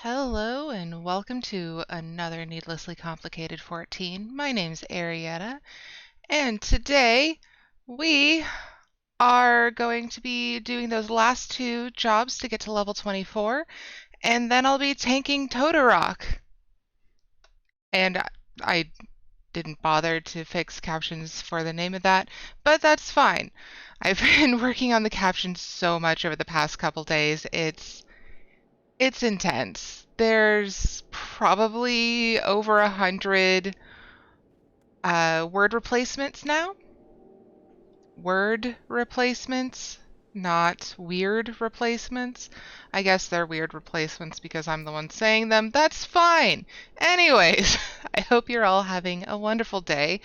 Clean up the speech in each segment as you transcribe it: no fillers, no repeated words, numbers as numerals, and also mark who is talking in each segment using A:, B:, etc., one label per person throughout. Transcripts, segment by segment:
A: Hello and welcome to another Needlessly Complicated 14. My name's Arietta, and today we are going to be doing those last two jobs to get to level 24, and then I'll be tanking Toto-Rak. And I didn't bother to fix captions for the name of that, but that's fine. I've been working on the captions so much over the past couple days. It's intense. There's probably over 100 word replacements now. Word replacements, not weird replacements. I guess they're weird replacements because I'm the one saying them. That's fine. Anyways, I hope you're all having a wonderful day.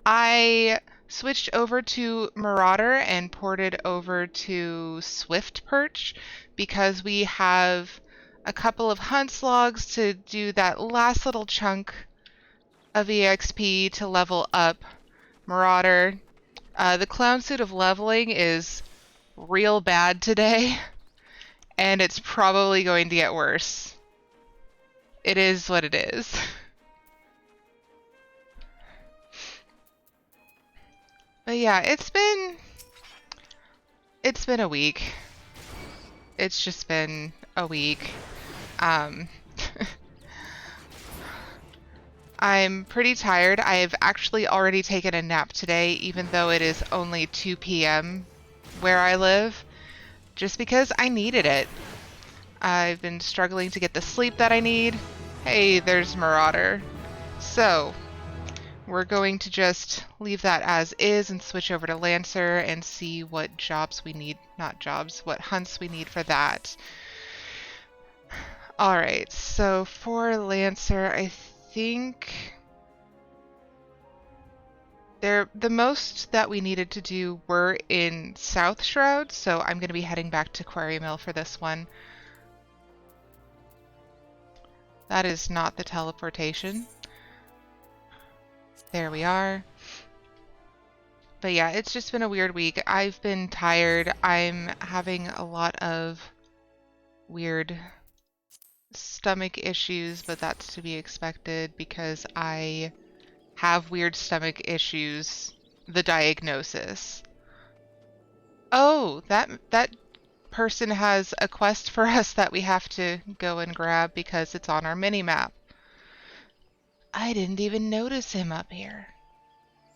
A: I switched over to Marauder and ported over to Swift Perch because we have a couple of hunts logs to do that last little chunk of EXP to level up Marauder. The clown suit of leveling is real bad today, and it's probably going to get worse. It is what it is. But yeah, it's been a week. It's just been a week. I'm pretty tired. I've actually already taken a nap today, even though it is only 2 p.m. where I live, just because I needed it. I've been struggling to get the sleep that I need. Hey, there's Marauder. So, we're going to just leave that as is and switch over to Lancer and see what jobs we need, not jobs, what hunts we need for that. Alright, so for Lancer, I think the most that we needed to do were in South Shroud, so I'm going to be heading back to Quarry Mill for this one. That is not the teleportation. There we are. But yeah, it's just been a weird week. I've been tired. I'm having a lot of weird stomach issues, but that's to be expected because I have weird stomach issues. The diagnosis. Oh, that person has a quest for us that we have to go and grab because it's on our mini-map. I didn't even notice him up here.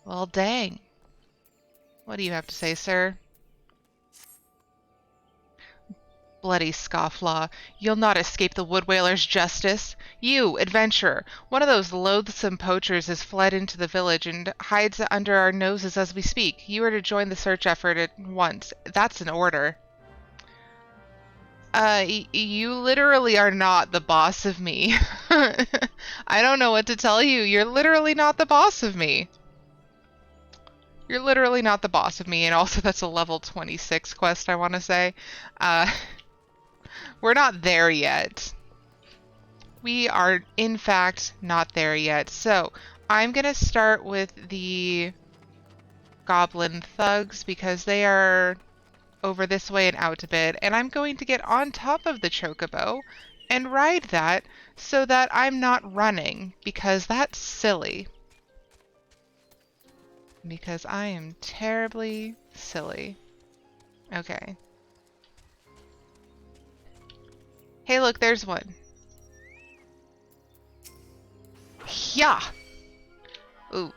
A: Well, dang. What do you have to say, sir? Bloody scofflaw, you'll not escape the wood whaler's justice. You, adventurer, one of those loathsome poachers has fled into the village and hides under our noses as we speak. You are to join the search effort at once. That's an order. You literally are not the boss of me. I don't know what to tell you. You're literally not the boss of me. You're literally not the boss of me, and also that's a level 26 quest, I want to say. We're not there yet. We are, in fact, not there yet. So, I'm going to start with the goblin thugs because they are over this way and out a bit. And I'm going to get on top of the chocobo and ride that so that I'm not running because that's silly. Because I am terribly silly. Okay. Hey, look, there's one. Yeah. Ooh.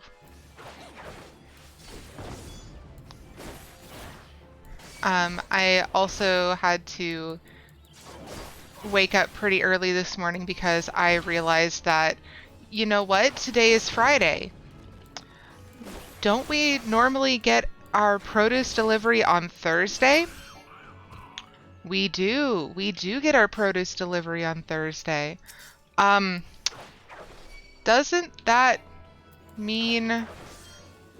A: I also had to wake up pretty early this morning because I realized that, you know what? Today is Friday. Don't we normally get our produce delivery on Thursday? We do. We do get our produce delivery on Thursday. Doesn't that mean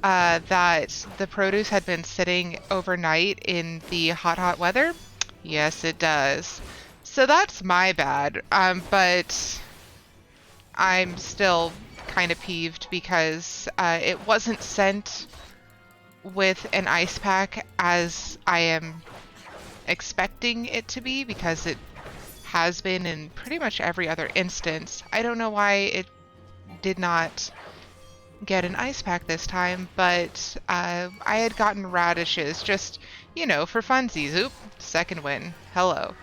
A: that the produce had been sitting overnight in the hot weather? Yes, it does. So that's my bad. But I'm still kind of peeved because it wasn't sent with an ice pack as I am expecting it to be because it has been in pretty much every other instance. I don't know why it did not get an ice pack this time, but I had gotten radishes just, you know, for funsies. Oop, second win. Hello.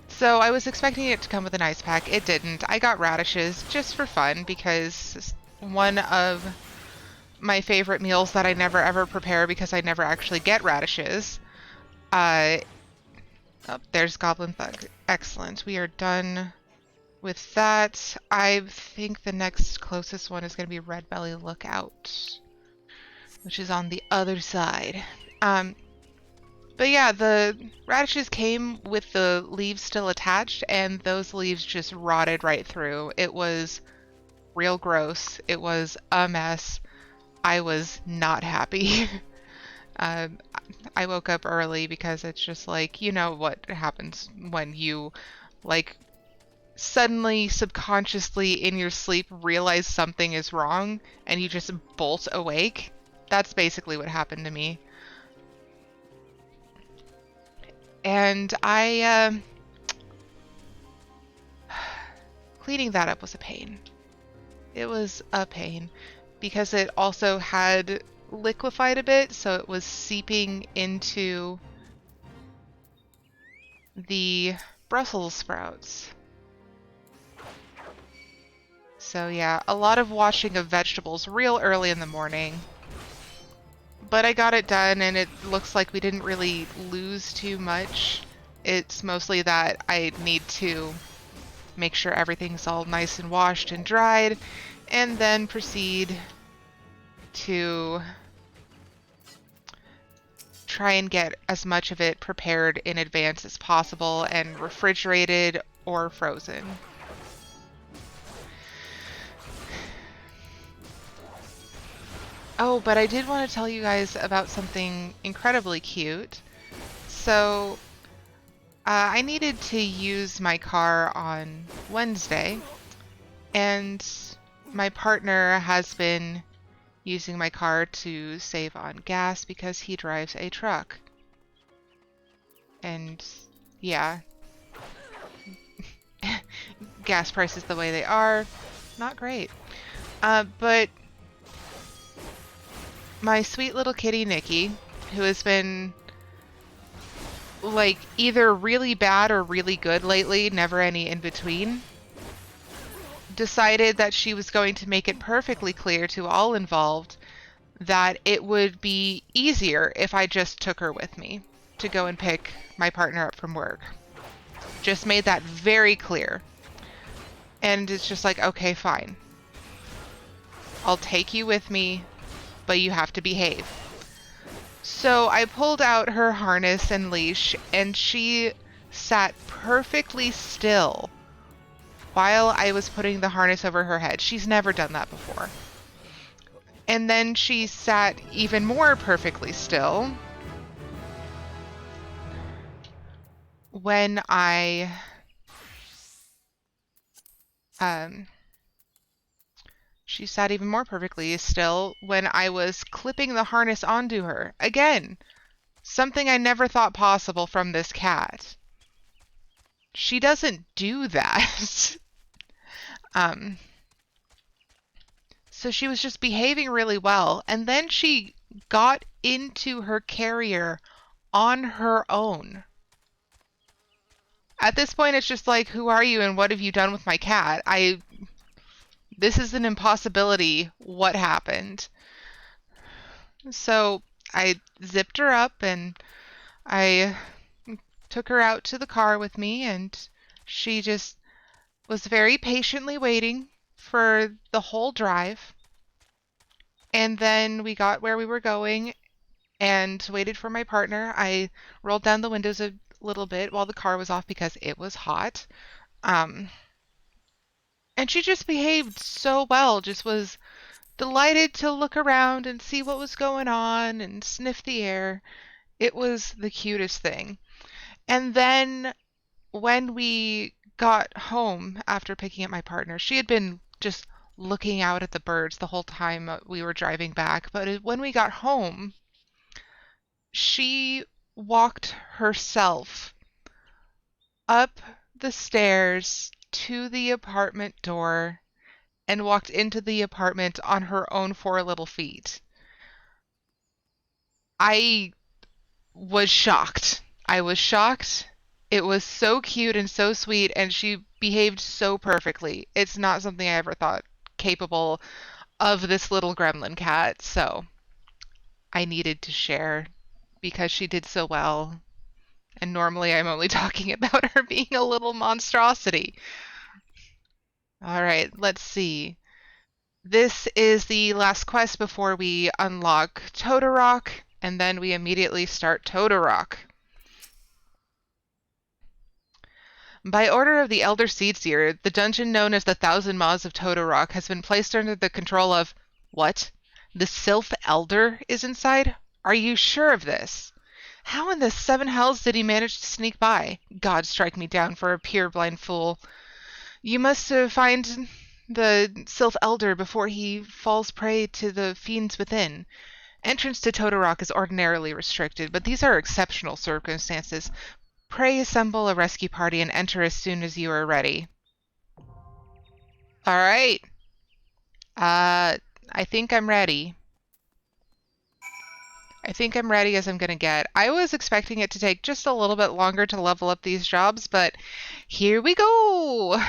A: So I was expecting it to come with an ice pack. It didn't. I got radishes just for fun because one of my favorite meals that I never ever prepare because I never actually get radishes. Oh, there's Goblin Thug. Excellent. We are done with that. I think the next closest one is going to be Red Belly Lookout, which is on the other side. But yeah, the radishes came with the leaves still attached, and those leaves just rotted right through. It was real gross. It was a mess. I was not happy. I woke up early because it's just like, you know what happens when you, like, suddenly, subconsciously in your sleep realize something is wrong and you just bolt awake? That's basically what happened to me. And cleaning that up was a pain. It was a pain because it also had liquefied a bit, so it was seeping into the Brussels sprouts. So yeah, a lot of washing of vegetables real early in the morning. But I got it done, and it looks like we didn't really lose too much. It's mostly that I need to make sure everything's all nice and washed and dried, and then proceed to try and get as much of it prepared in advance as possible and refrigerated or frozen. Oh, but I did want to tell you guys about something incredibly cute. So, I needed to use my car on Wednesday, and my partner has been using my car to save on gas because he drives a truck. And yeah, gas prices the way they are, not great. But my sweet little kitty Nikki, who has been like either really bad or really good lately, never any in between, decided that she was going to make it perfectly clear to all involved that it would be easier if I just took her with me to go and pick my partner up from work. Just made that very clear. And it's just like, okay, fine. I'll take you with me, but you have to behave. So I pulled out her harness and leash, and she sat perfectly still while I was putting the harness over her head. She's never done that before. And then she sat even more perfectly still when she sat even more perfectly still when I was clipping the harness onto her. Again, something I never thought possible from this cat. She doesn't do that. So she was just behaving really well, and then she got into her carrier on her own. At this point, it's just like, who are you and what have you done with my cat? This is an impossibility. What happened? So I zipped her up and I took her out to the car with me, and she just was very patiently waiting for the whole drive. And then we got where we were going and waited for my partner. I rolled down the windows a little bit while the car was off because it was hot. And she just behaved so well, just was delighted to look around and see what was going on and sniff the air. It was the cutest thing. And then when we got home after picking up my partner, she had been just looking out at the birds the whole time we were driving back. But when we got home, She walked herself up the stairs to the apartment door and walked into the apartment on her own four little feet. I was shocked. I was shocked. It was so cute and so sweet, and she behaved so perfectly. It's not something I ever thought capable of this little gremlin cat, so I needed to share because she did so well. And normally I'm only talking about her being a little monstrosity. All right, let's see. This is the last quest before we unlock Toto-Rak, and then we immediately start Toto-Rak. By order of the Elder Seedseer, the dungeon known as the Thousand Maws of Toto-Rak has been placed under the control of... What? The Sylph Elder is inside? Are you sure of this? How in the seven hells did he manage to sneak by? God strike me down for a pure-blind fool. You must find the Sylph Elder before he falls prey to the fiends within. Entrance to Toto-Rak is ordinarily restricted, but these are exceptional circumstances. Pray assemble a rescue party and enter as soon as you are ready. All right. I think I'm ready. I think I'm ready as I'm going to get. I was expecting it to take just a little bit longer to level up these jobs, but here we go.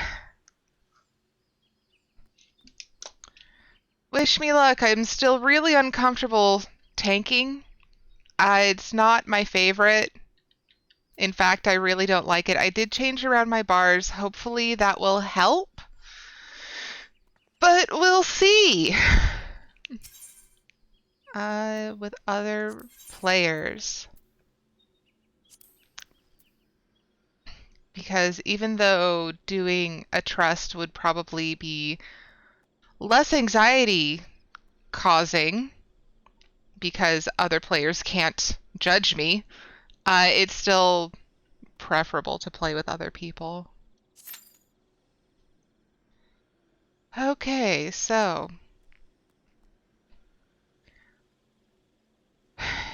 A: Wish me luck. I'm still really uncomfortable tanking. It's not my favorite. In fact, I really don't like it. I did change around my bars. Hopefully that will help. But we'll see. With other players. Because even though doing a trust would probably be less anxiety causing because other players can't judge me, it's still preferable to play with other people. Okay, so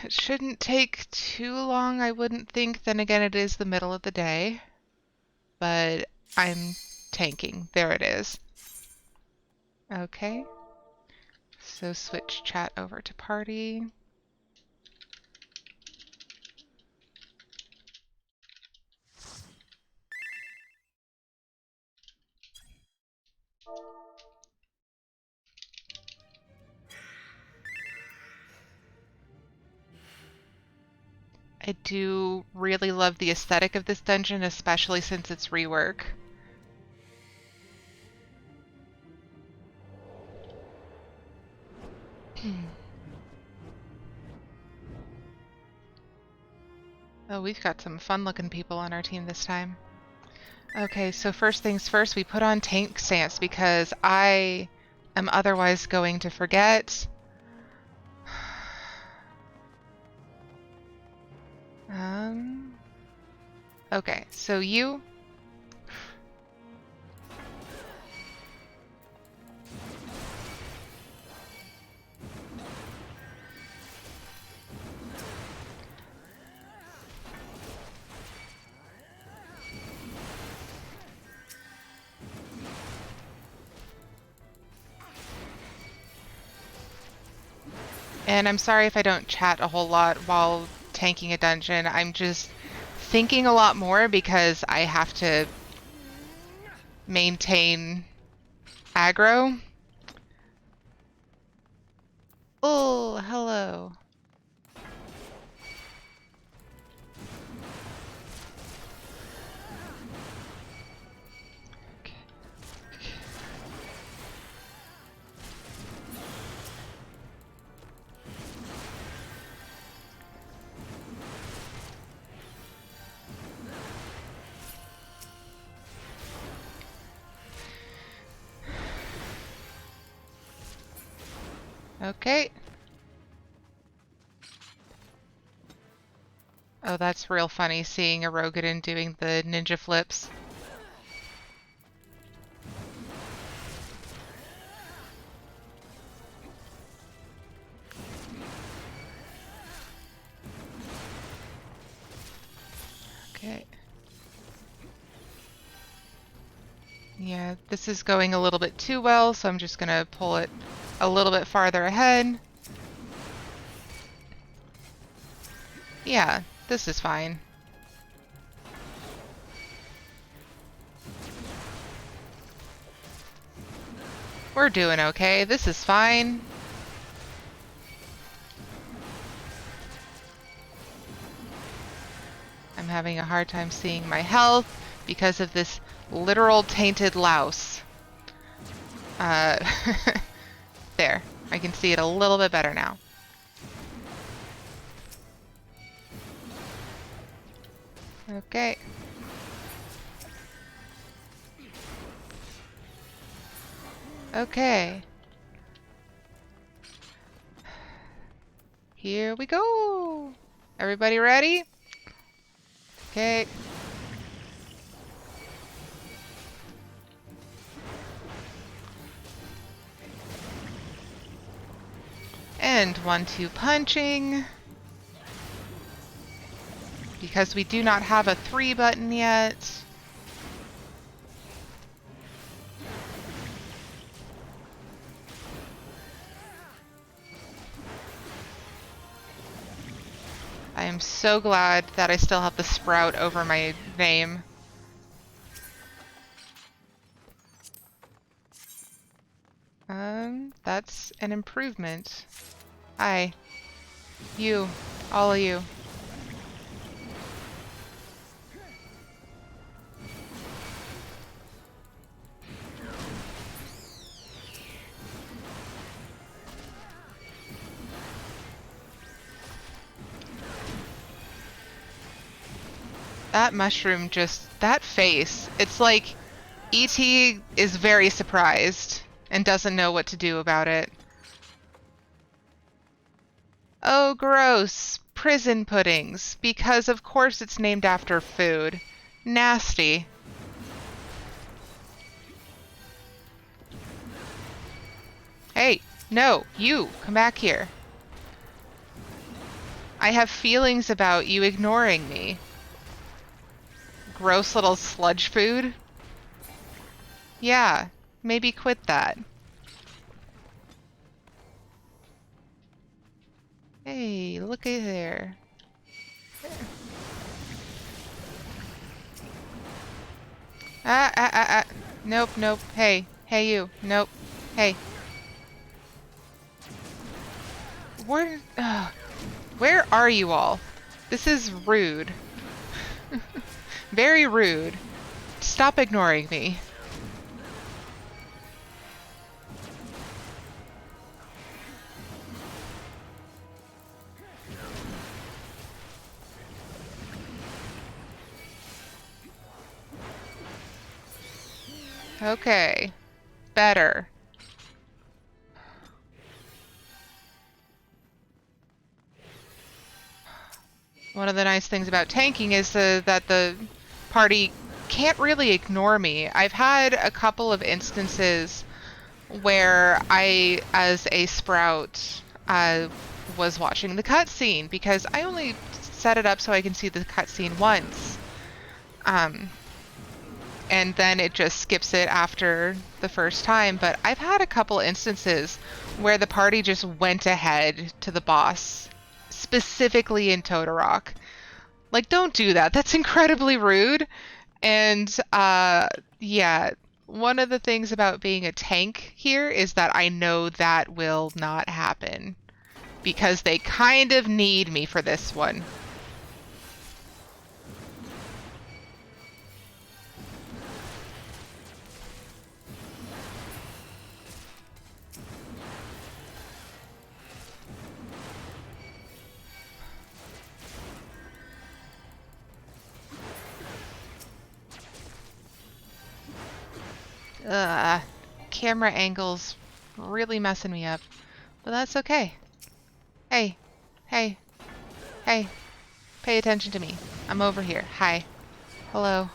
A: it shouldn't take too long, I wouldn't think. Then again, it is the middle of the day, but I'm tanking. There it is. Okay, so switch chat over to party. I do really love the aesthetic of this dungeon, especially since it's rework. Oh, we've got some fun-looking people on our team this time. Okay, so first things first, we put on tank stance because I am otherwise going to forget. Okay, so you... And I'm sorry if I don't chat a whole lot while tanking a dungeon. I'm just thinking a lot more because I have to maintain aggro. Oh, hello. Okay. Oh, that's real funny seeing a Rogadin doing the ninja flips. Yeah, this is going a little bit too well, so I'm just gonna pull it a little bit farther ahead. Yeah, this is fine. We're doing okay. This is fine. I'm having a hard time seeing my health because of this literal tainted louse. Uh, there. I can see it a little bit better now. Okay. Okay. Here we go. Everybody ready? Okay. And 1-2 punching. Because we do not have a 3 button yet. I am so glad that I still have the sprout over my name. That's an improvement. Hi. You. All of you. That mushroom that face, it's like E.T. is very surprised and doesn't know what to do about it. Oh, gross. Prison puddings. Because of course it's named after food. Nasty. Hey, no, you, come back here. I have feelings about you ignoring me. Gross little sludge food? Yeah, maybe quit that. Hey, look at there. Nope, nope. Hey, hey you. Nope. Hey. Where are you all? This is rude. Very rude. Stop ignoring me. Okay. Better. One of the nice things about tanking is that the party can't really ignore me. I've had a couple of instances where I, as a sprout, was watching the cutscene because I only set it up so I can see the cutscene once. And then it just skips it after the first time. But I've had a couple instances where the party just went ahead to the boss, specifically in Toto-Rak. Like, don't do that. That's incredibly rude. And, yeah, one of the things about being a tank here is that I know that will not happen. Because they kind of need me for this one. Camera angles really messing me up. But that's okay. Hey, hey, hey, pay attention to me. I'm over here. Hi. Hello.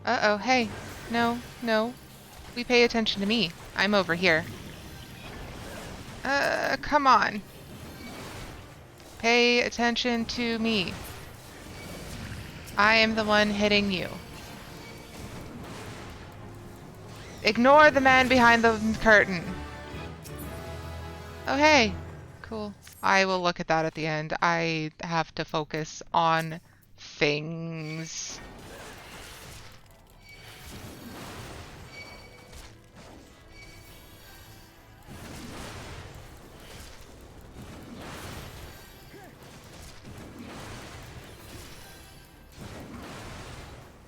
A: Uh-oh, hey. No, no. We pay attention to me. I'm over here. Come on. Pay attention to me. I am the one hitting you. Ignore the man behind the curtain. Oh, hey. Cool. I will look at that at the end. I have to focus on things.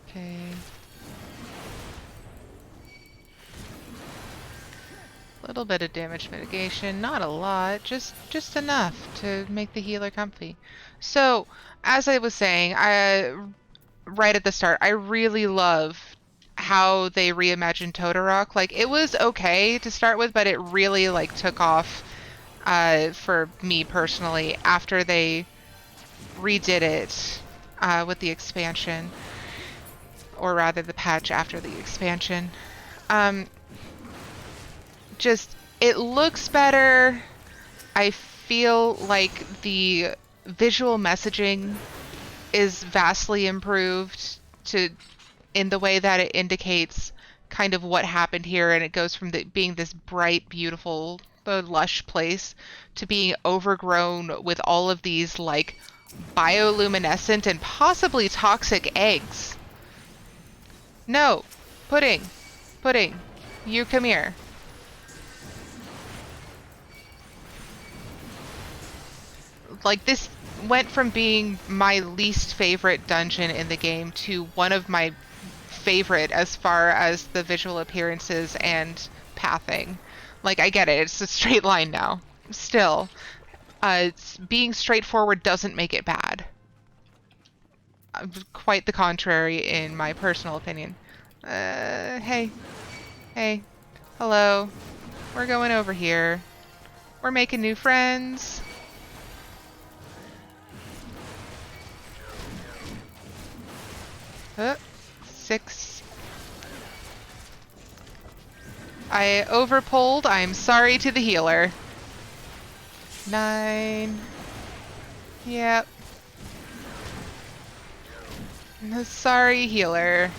A: Okay. A little bit of damage mitigation, not a lot, just enough to make the healer comfy. So, as I was saying, right at the start, I really love how they reimagined Toto-Rak. Like, it was okay to start with, but it really like took off for me personally after they redid it with the expansion, or rather the patch after the expansion. Just, it looks better. I feel like the visual messaging is vastly improved in the way that it indicates kind of what happened here, and it goes from being this bright, beautiful, lush place to being overgrown with all of these like bioluminescent and possibly toxic eggs. No, Pudding, you come here. Like, this went from being my least favorite dungeon in the game to one of my favorite as far as the visual appearances and pathing. Like, I get it, it's a straight line now. Still, being straightforward doesn't make it bad. Quite the contrary, in my personal opinion. Hey. Hey. Hello. We're going over here. We're making new friends. 6. I overpulled. I'm sorry to the healer. 9. Yep. Sorry, healer.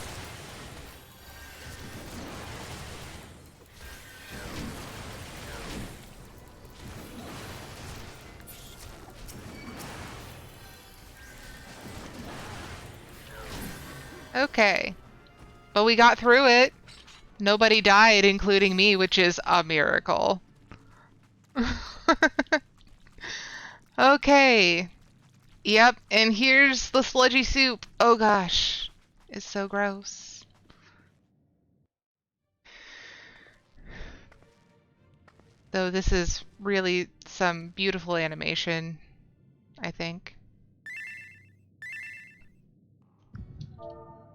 A: Okay. But we got through it. Nobody died, including me, which is a miracle. Okay. Yep, and here's the sludgy soup. Oh gosh. It's so gross. Though this is really some beautiful animation, I think.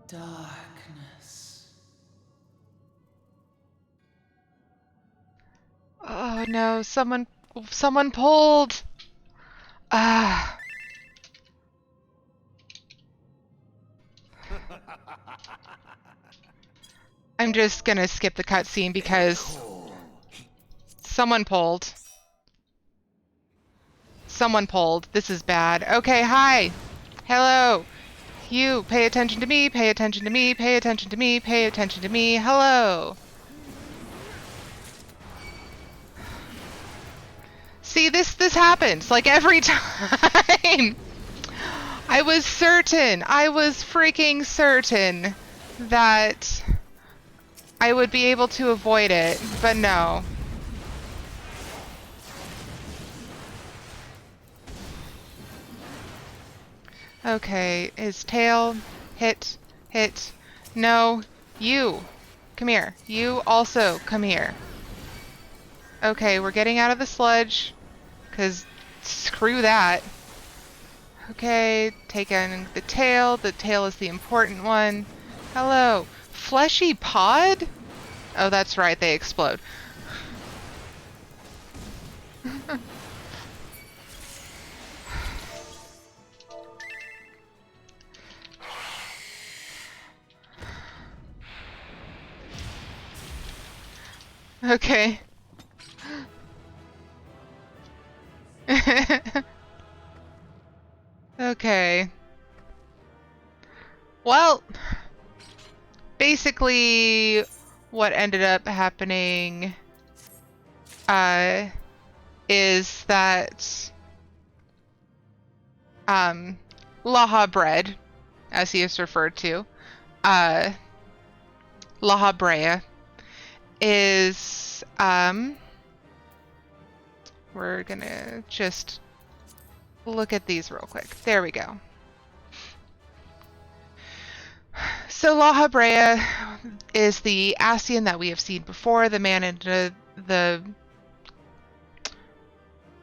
B: Darkness.
A: Oh no, someone pulled. Ah. I'm just gonna skip the cutscene because someone pulled. Someone pulled. This is bad. Okay, hi. Hello. You, pay attention to me, pay attention to me, pay attention to me, pay attention to me. Hello. See, this happens like every time. I was freaking certain that I would be able to avoid it, but no. Okay, his tail, hit. No, you, come here. You also come here. Okay, we're getting out of the sludge, because screw that. Okay, taking the tail. The tail is the important one. Hello. Fleshy pod? Oh, that's right, they explode. Okay. Okay. Well, basically, what ended up happening uh, is that um, Laha bread, as he is referred to, uh, Laha Brea, is we're gonna just look at these real quick. There we go. So Laha Brea is the Ascian that we have seen before, the man in the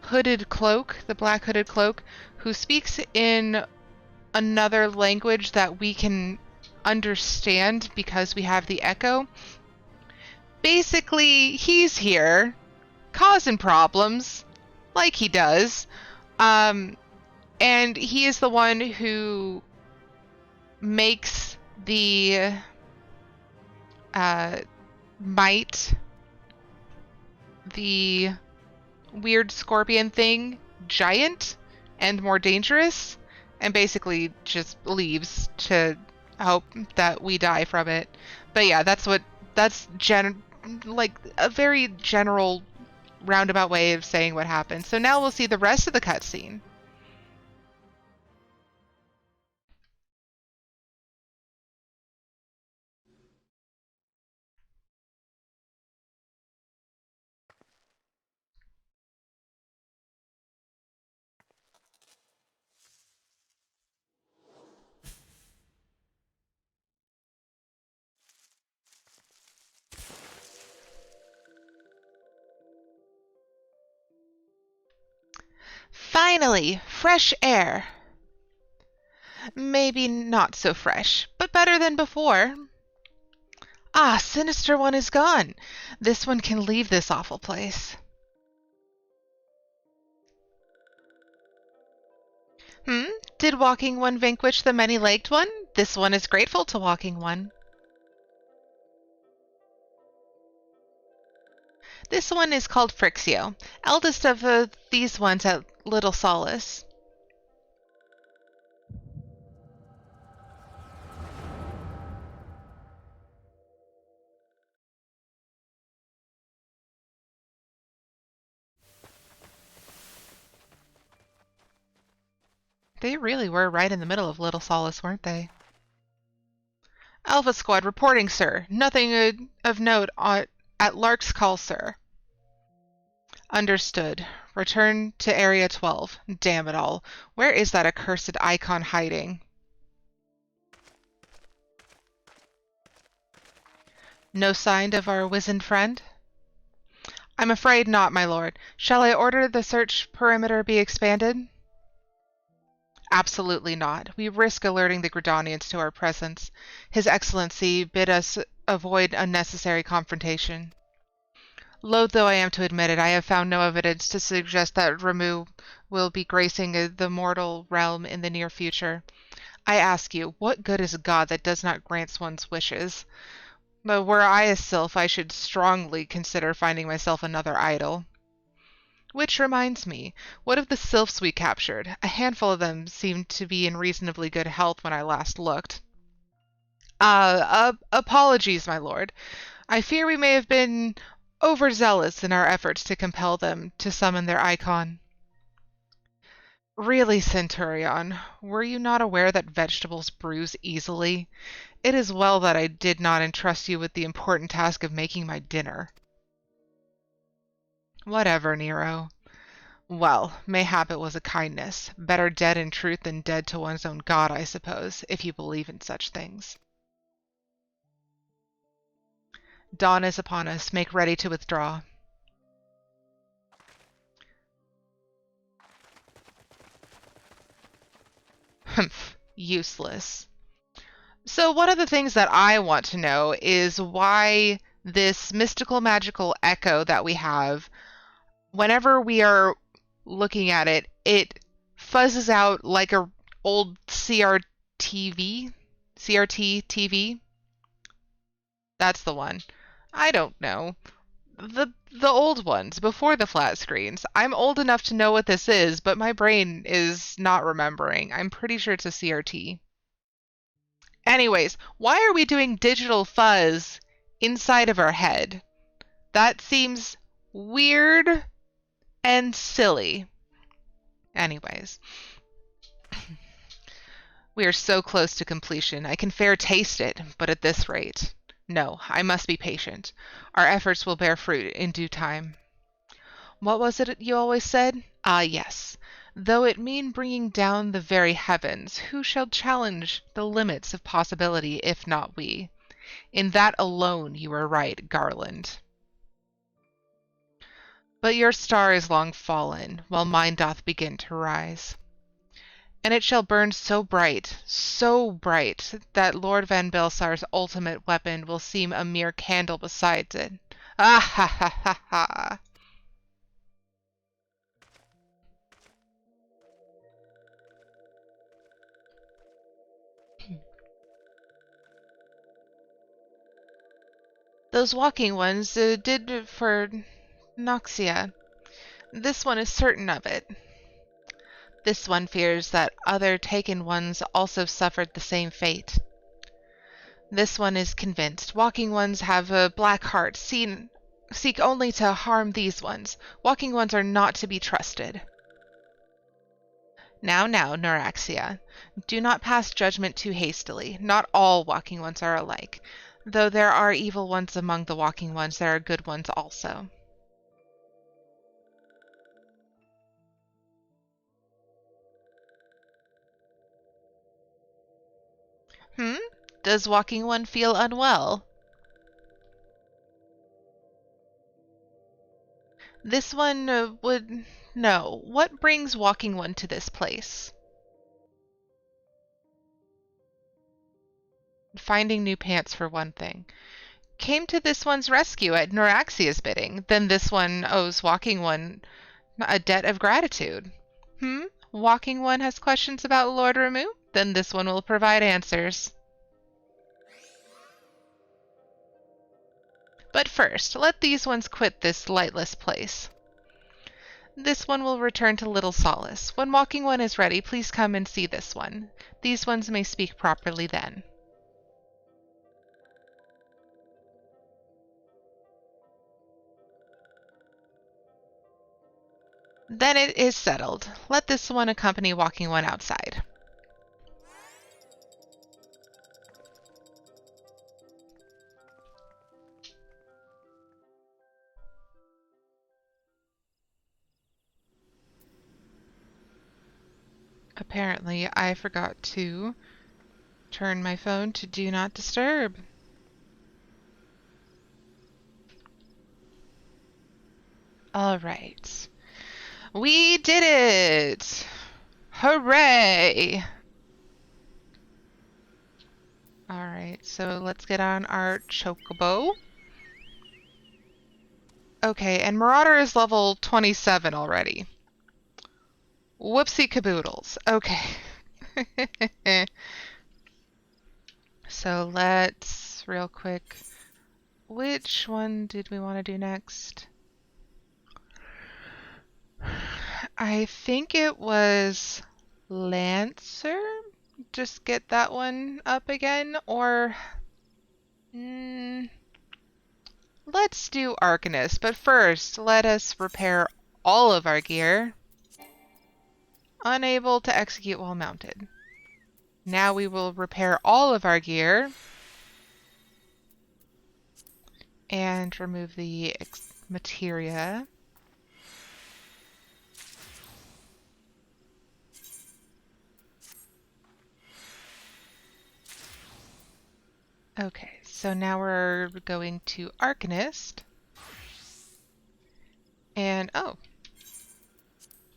A: hooded cloak, the black hooded cloak, who speaks in another language that we can understand because we have the echo. Basically, he's here causing problems like he does. And he is the one who makes the might, the weird scorpion thing, giant and more dangerous, and basically just leaves to hope that we die from it. But yeah, that's like a very general roundabout way of saying what happened. So now we'll see the rest of the cutscene. Finally, fresh air. Maybe not so fresh, but better than before. Ah, Sinister One is gone. This one can leave this awful place. Hmm? Did Walking One vanquish the many-legged one? This one is grateful to Walking One. This one is called Frixio, eldest of these ones at Little Solace. They really were right in the middle of Little Solace, weren't they? Alpha Squad reporting, sir. Nothing of note at Lark's call, sir. Understood. Return to Area 12. Damn it all. Where is that accursed icon hiding? No sign of our wizened friend? I'm afraid not, my lord. Shall I order the search perimeter be expanded? Absolutely not. We risk alerting the Gridanians to our presence. His Excellency bid us avoid unnecessary confrontation. Loath though I am to admit it, I have found no evidence to suggest that Ramu will be gracing the mortal realm in the near future. I ask you, what good is a god that does not grant one's wishes? But were I a sylph, I should strongly consider finding myself another idol. Which reminds me, what of the sylphs we captured? A handful of them seemed to be in reasonably good health when I last looked. Apologies, my lord. I fear we may have been overzealous in our efforts to compel them to summon their icon. Really, Centurion, were you not aware that vegetables bruise easily? It is well that I did not entrust you with the important task of making my dinner. Whatever, Nero. Well, mayhap it was a kindness. Better dead in truth than dead to one's own god, I suppose, if you believe in such things. Dawn is upon us. Make ready to withdraw. Humph. Useless. So one of the things that I want to know is why this mystical magical echo that we have, whenever we are looking at it, it fuzzes out like a old CRT TV. That's the one. I don't know. The old ones, before the flat screens. I'm old enough to know what this is, but my brain is not remembering. I'm pretty sure it's a CRT. Anyways, why are we doing digital fuzz inside of our head? That seems weird and silly. Anyways, we are so close to completion. I can fair taste it, but at this rate. No, I must be patient. Our efforts will bear fruit in due time. What was it you always said? Ah, yes. Though it mean bringing down the very heavens, who shall challenge the limits of possibility if not we? In that alone you are right, Garland. But your star is long fallen, while mine doth begin to rise. And it shall burn so bright, that Lord Van Belsar's ultimate weapon will seem a mere candle beside it. Ah ha ha ha ha! Those walking ones did for Noxia. This one is certain of it. This one fears that other taken ones also suffered the same fate. This one is convinced. Walking ones have a black heart, seek only to harm these ones. Walking ones are not to be trusted. Now, Neuraxia, do not pass judgment too hastily. Not all walking ones are alike. Though there are evil ones among the walking ones, there are good ones also. Hmm? Does walking one feel unwell? This one would... No. What brings walking one to this place? Finding new pants for one thing. Came to this one's rescue at Neuraxia's bidding. Then this one owes walking one a debt of gratitude. Hmm? Walking one has questions about Lord Ramu? Then this one will provide answers. But first, let these ones quit this lightless place. This one will return to Little Solace. When walking one is ready, please come and see this one. These ones may speak properly then. Then it is settled. Let this one accompany walking one outside. Apparently, I forgot to turn my phone to Do Not Disturb. All right. We did it! Hooray! All right, so let's get on our chocobo. Okay, and Marauder is level 27 already. Whoopsie caboodles. Okay. So let's, real quick, which one did we want to do next? I think it was Lancer. Just get that one up again, or let's do Arcanist. But first, let us repair all of our gear. Unable to execute while mounted. Now we will repair all of our gear and remove the materia. Okay, so now we're going to Arcanist. And, oh,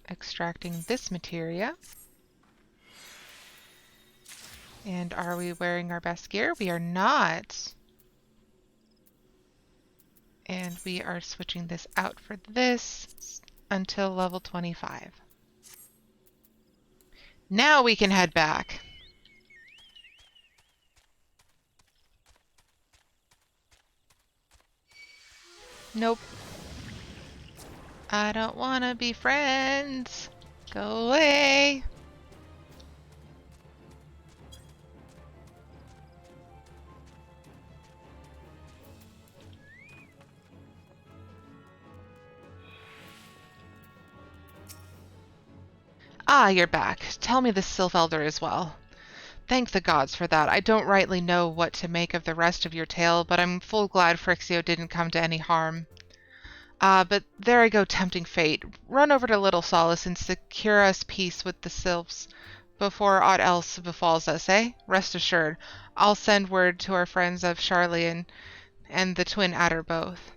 A: extracting this materia. And are we wearing our best gear? We are not. And we are switching this out for this until level 25. Now we can head back. Nope. I don't want to be friends. Go away. Ah, you're back. Tell me the Sylph Elder as well. Thank the gods for that. I don't rightly know what to make of the rest of your tale, but I'm full glad Phrixio didn't come to any harm. But there I go tempting fate. Run over to Little Solace and secure us peace with the Sylphs before aught else befalls us, eh? Rest assured, I'll send word to our friends of Charlian and the twin adder both.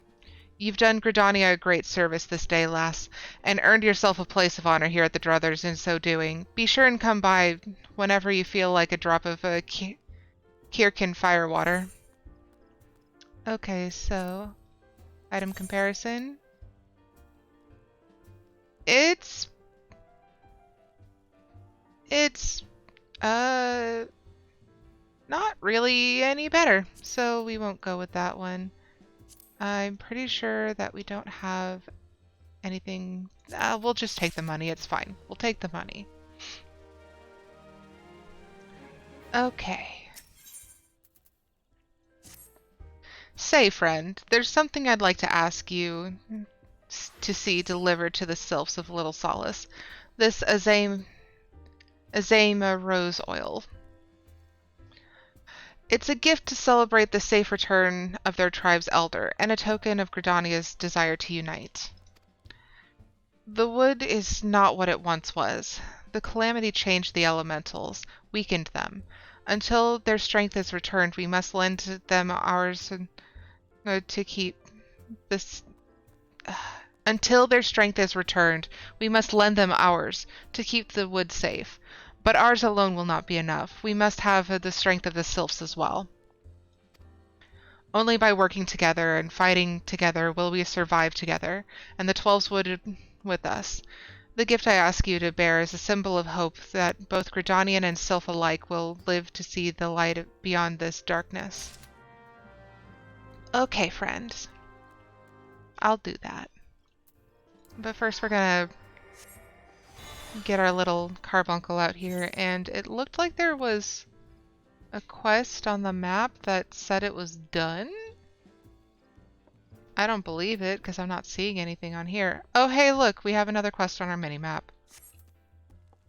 A: You've done Gridania a great service this day, lass, and earned yourself a place of honor here at the Druthers in so doing. Be sure and come by whenever you feel like a drop of Kirkin firewater. Okay, so item comparison. It's it's not really any better, so we won't go with that one. I'm pretty sure that we don't have anything. We'll just take the money. It's fine. We'll take the money. Okay. Say, friend, there's something I'd like to ask you to see delivered to the Sylphs of Little Solace. This Azema rose oil. It's a gift to celebrate the safe return of their tribe's elder, and a token of Gridania's desire to unite. The wood is not what it once was. The calamity changed the elementals, weakened them. Until their strength is returned, we must lend them ours to keep this. Until their strength is returned, we must lend them ours to keep the wood safe. But ours alone will not be enough. We must have the strength of the Sylphs as well. Only by working together and fighting together will we survive together, and the Twelves would with us. The gift I ask you to bear is a symbol of hope that both Gridanian and Sylph alike will live to see the light beyond this darkness. Okay, friends. I'll do that. But first we're gonna get our little carbuncle out here, and it looked like there was a quest on the map that said it was done. I don't believe it because I'm not seeing anything on here. Oh, hey, look, we have another quest on our mini-map.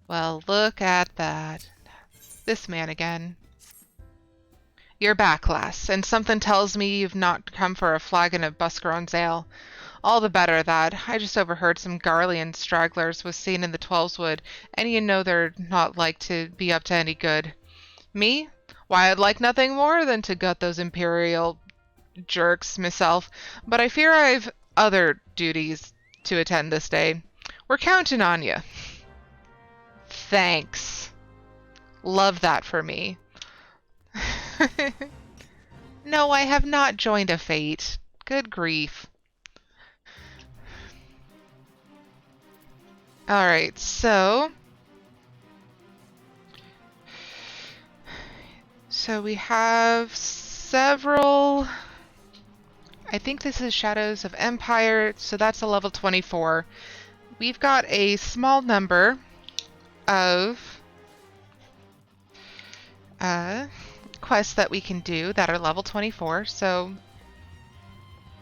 A: Well, look at that. This man again. You're back, lass, and something tells me you've not come for a flagon of Buscaron's ale. All the better that. I just overheard some Garlean stragglers was seen in the Twelveswood, and you know they're not like to be up to any good. Me? Why, I'd like nothing more than to gut those Imperial jerks myself, but I fear I've other duties to attend this day. We're counting on you. Thanks. Love that for me. No, I have not joined a fate. Good grief. Alright, so we have several. I think this is Shadows of Empire, so that's a level 24. We've got a small number of quests that we can do that are level 24, so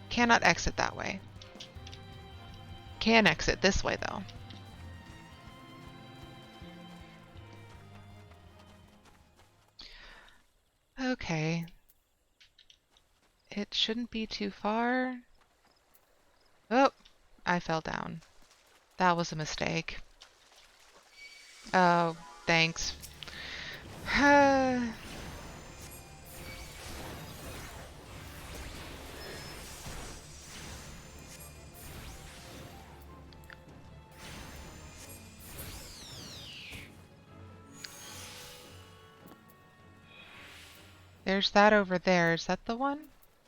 A: cannot exit that way. Can exit this way, though. Okay. It shouldn't be too far. Oh, I fell down. That was a mistake. Oh, thanks. There's that over there. Is that the one?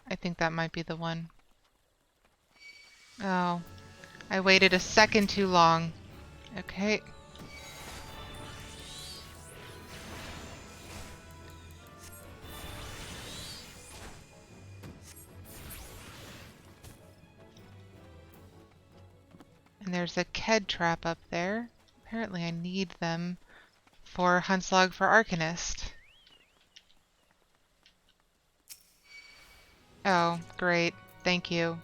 A: I think that might be the one. Oh, I waited a second too long. Okay. And there's a Ked trap up there. Apparently I need them for Huntslog for Arcanist. Oh, great. Thank you.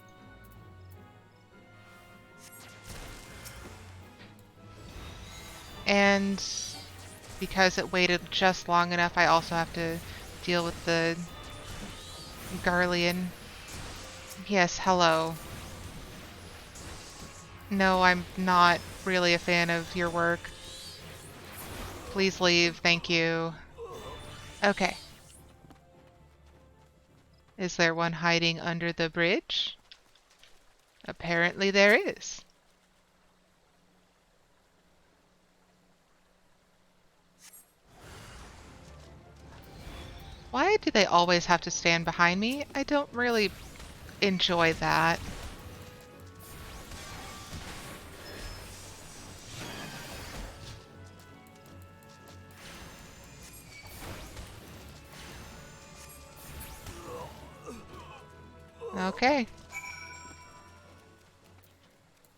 A: And because it waited just long enough, I also have to deal with the Garlean. Yes, hello. No, I'm not really a fan of your work. Please leave, thank you. Okay. Is there one hiding under the bridge? Apparently there is. Why do they always have to stand behind me? I don't really enjoy that. Okay.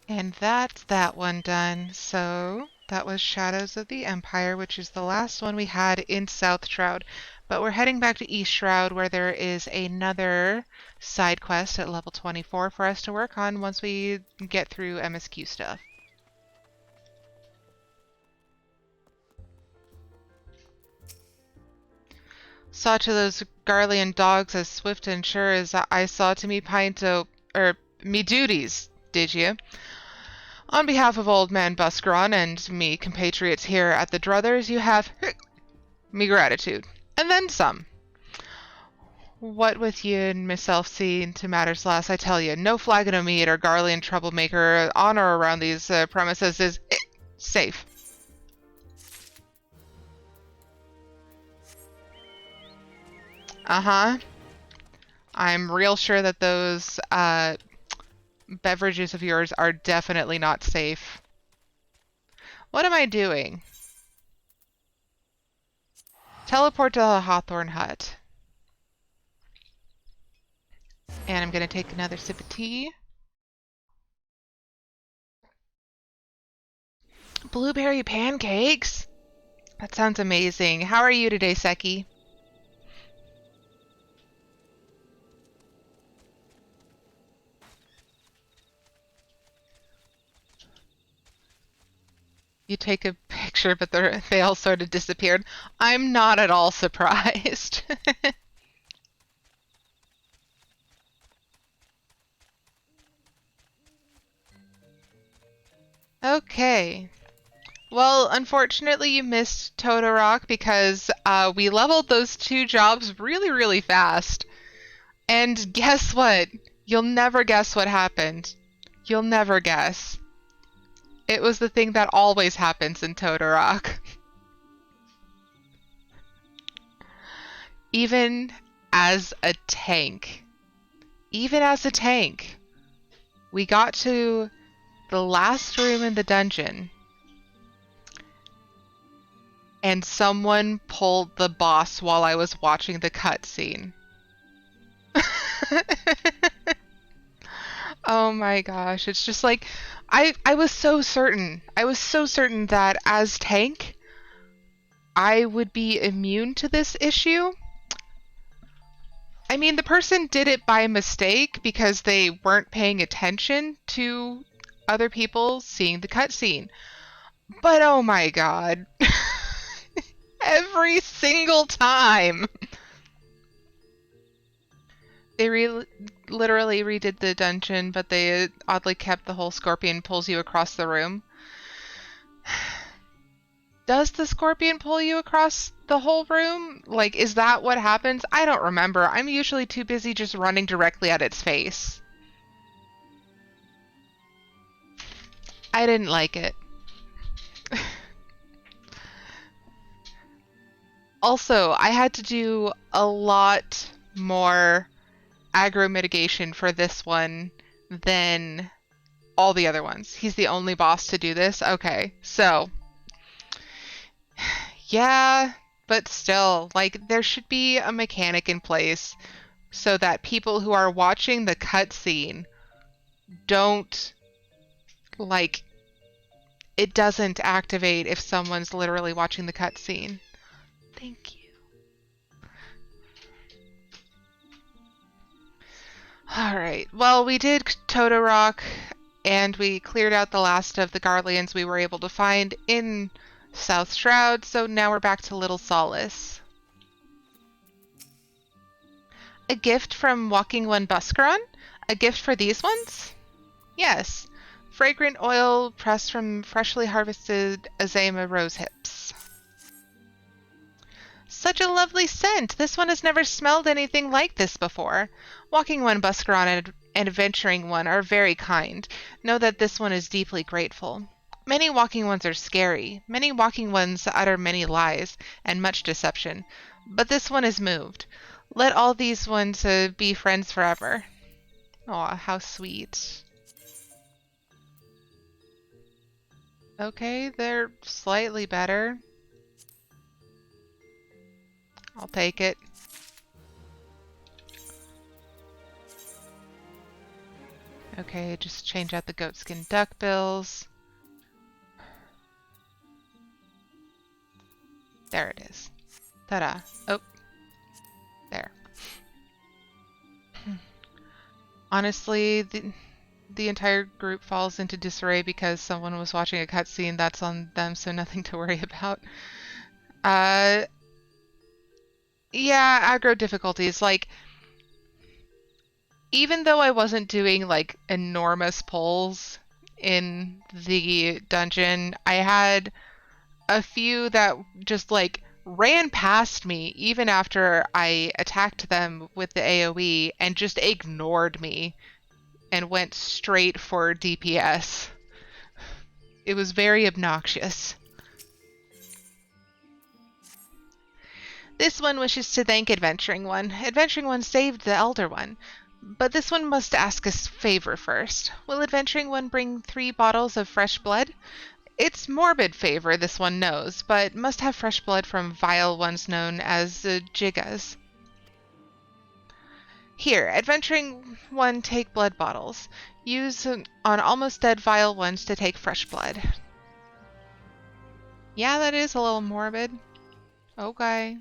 A: And that's that one done. So that was Shadows of the Empire, which is the last one we had in South Shroud. But we're heading back to East Shroud, where there is another side quest at level 24 for us to work on once we get through MSQ stuff. Saw to those Garlean dogs as swift and sure as I saw to me pinto, me duties, did you? On behalf of old man Buscron and me compatriots here at the Druthers, you have me gratitude, and then some. What with you and myself seeing to matters last, I tell you, no flagon of meat or Garlean troublemaker on or around these premises is safe. Uh-huh. I'm real sure that those beverages of yours are definitely not safe. What am I doing? Teleport to the Hawthorne Hut. And I'm gonna take another sip of tea. Blueberry pancakes? That sounds amazing. How are you today, Seki? You take a picture, but they all sort of disappeared. I'm not at all surprised. Okay. Well, unfortunately, you missed Toto-Rak because we leveled those two jobs really, really fast. And guess what? You'll never guess what happened. You'll never guess. It was the thing that always happens in Toto-Rak. Even as a tank. Even as a tank. We got to the last room in the dungeon. And someone pulled the boss while I was watching the cutscene. Oh my gosh, it's just like I was so certain. I was so certain that as tank I would be immune to this issue. I mean, the person did it by mistake because they weren't paying attention to other people seeing the cutscene. But oh my god. Every single time. They literally redid the dungeon, but they oddly kept the whole scorpion pulls you across the room. Does the scorpion pull you across the whole room? Like, is that what happens? I don't remember. I'm usually too busy just running directly at its face. I didn't like it. Also, I had to do a lot more aggro mitigation for this one than all the other ones. He's the only boss to do this? Okay, so yeah, but still, like, there should be a mechanic in place so that people who are watching the cutscene don't Like, it doesn't activate if someone's literally watching the cutscene. Thank you. Alright, well, we did Toto-Rak, and we cleared out the last of the Garleans we were able to find in South Shroud, so now we're back to Little Solace. A gift from Walking One Buscaron? A gift for these ones? Yes. Fragrant oil pressed from freshly harvested Azema rose hips. Such a lovely scent! This one has never smelled anything like this before. Walking One Buscaron and Adventuring One are very kind. Know that this one is deeply grateful. Many Walking Ones are scary. Many Walking Ones utter many lies and much deception. But this one is moved. Let all these ones be friends forever. Aw, how sweet. Okay, they're slightly better. I'll take it. Okay, just change out the goatskin duckbills. There it is. Ta-da. Oh. There. Honestly, the entire group falls into disarray because someone was watching a cutscene. That's on them, so nothing to worry about. Yeah, aggro difficulties. Like, even though I wasn't doing, like, enormous pulls in the dungeon, I had a few that just, like, ran past me even after I attacked them with the AoE and just ignored me and went straight for DPS. It was very obnoxious. This one wishes to thank Adventuring One. Adventuring One saved the Elder One. But this one must ask a favor first. Will Adventuring One bring 3 bottles of fresh blood? It's morbid favor, this one knows, but must have fresh blood from vile ones known as Jigas. Here, Adventuring One, take blood bottles. Use on almost dead vile ones to take fresh blood. Yeah, that is a little morbid. Okay.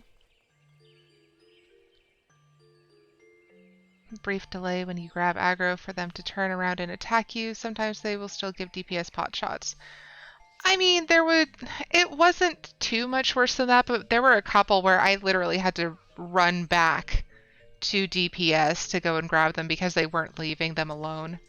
A: Brief delay when you grab aggro for them to turn around and attack you. Sometimes they will still give DPS pot shots. I mean, it wasn't too much worse than that, but there were a couple where I literally had to run back to DPS to go and grab them because they weren't leaving them alone.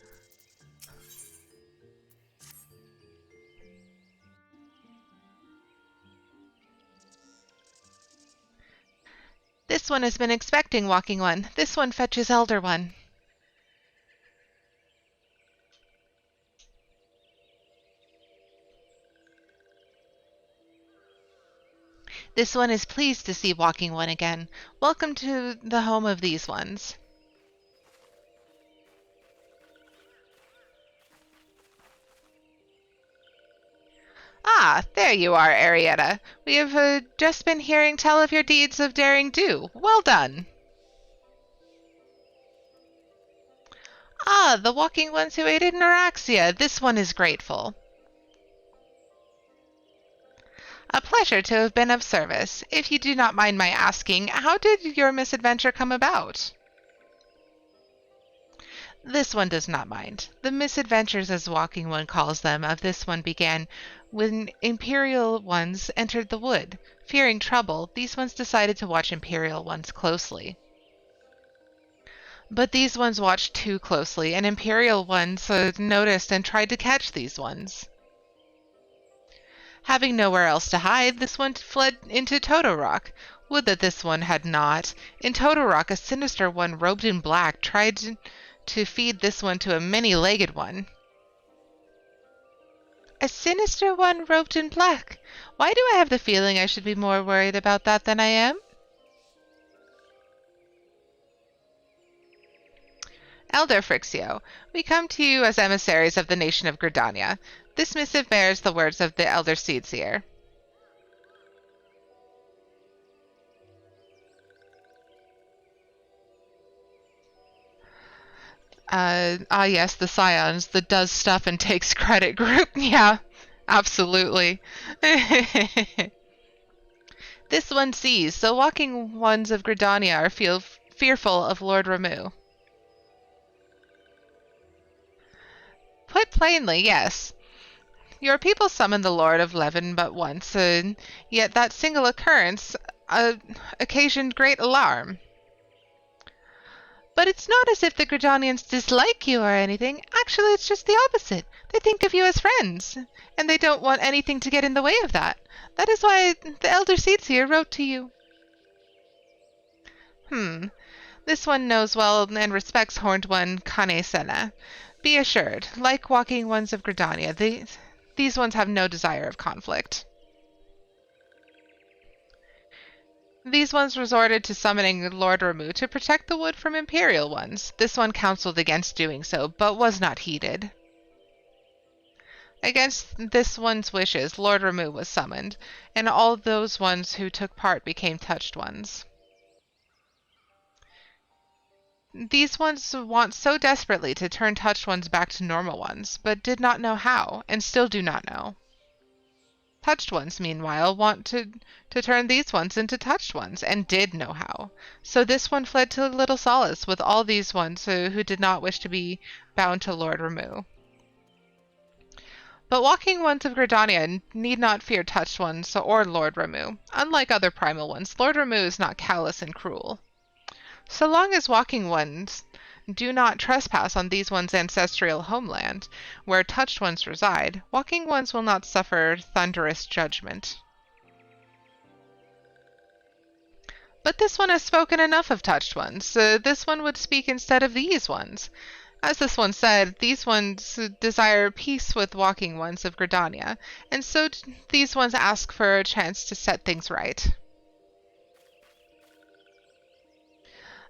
A: This one has been expecting Walking One. This one fetches Elder One. This one is pleased to see Walking One again. Welcome to the home of these ones. Ah, there you are, Arietta. We have just been hearing tell of your deeds of daring do. Well done. Ah, the Walking Ones who aided Neuraxia. This one is grateful. A pleasure to have been of service. If you do not mind my asking, how did your misadventure come about? This one does not mind. The misadventures, as Walking One calls them, of this one began when Imperial Ones entered the wood. Fearing trouble, these ones decided to watch Imperial Ones closely. But these ones watched too closely, and Imperial Ones noticed and tried to catch these ones. Having nowhere else to hide, this one fled into Toto-Rak. Would that this one had not. In Toto-Rak, a sinister one robed in black tried to feed this one to a many-legged one. A sinister one robed in black. Why do I have the feeling I should be more worried about that than I am? Elder Frixio, we come to you as emissaries of the nation of Gridania. This missive bears the words of the Elder Seedseer. Yes, the Scions, the does stuff and takes credit group. Yeah, absolutely. This one sees, so walking ones of Gridania are fearful of Lord Ramu. Put plainly, yes. Your people summoned the Lord of Leven but once, yet that single occurrence occasioned great alarm. But it's not as if the Gridanians dislike you or anything. Actually, it's just the opposite. They think of you as friends, and they don't want anything to get in the way of that. That is why the Elder Seeds here wrote to you. This one knows well and respects Horned One Kane Sena. Be assured, like Walking Ones of Gridania, these ones have no desire of conflict. These ones resorted to summoning Lord Ramu to protect the wood from Imperial ones. This one counseled against doing so, but was not heeded. Against this one's wishes, Lord Ramu was summoned, and all those ones who took part became touched ones. These ones want so desperately to turn touched ones back to normal ones, but did not know how, and still do not know. Touched ones, meanwhile, want to turn these ones into touched ones, and did know how. So this one fled to Little Solace with all these ones who did not wish to be bound to Lord Ramu. But walking ones of Gridania need not fear touched ones or Lord Ramu. Unlike other primal ones, Lord Ramu is not callous and cruel. So long as walking ones do not trespass on these ones' ancestral homeland, where touched ones reside, walking ones will not suffer thunderous judgment. But this one has spoken enough of touched ones. This one would speak instead of these ones. As this one said, these ones desire peace with walking ones of Gridania, and so these ones ask for a chance to set things right.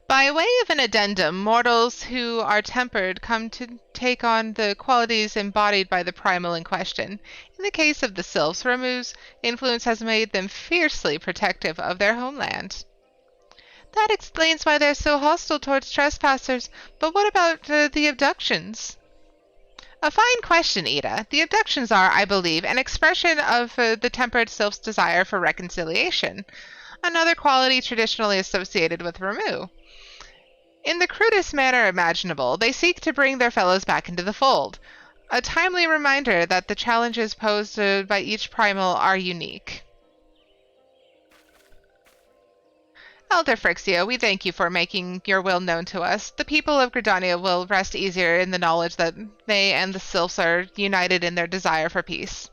A: By way of an addendum, mortals who are tempered come to take on the qualities embodied by the primal in question. In the case of the Sylphs, Ramu's influence has made them fiercely protective of their homeland. That explains why they're so hostile towards trespassers, but what about the abductions? A fine question, Ida. The abductions are, I believe, an expression of the tempered Sylph's desire for reconciliation, another quality traditionally associated with Ramu. In the crudest manner imaginable, they seek to bring their fellows back into the fold, a timely reminder that the challenges posed by each primal are unique. Elder Phrixia, we thank you for making your will known to us. The people of Gridania will rest easier in the knowledge that they and the Sylphs are united in their desire for peace.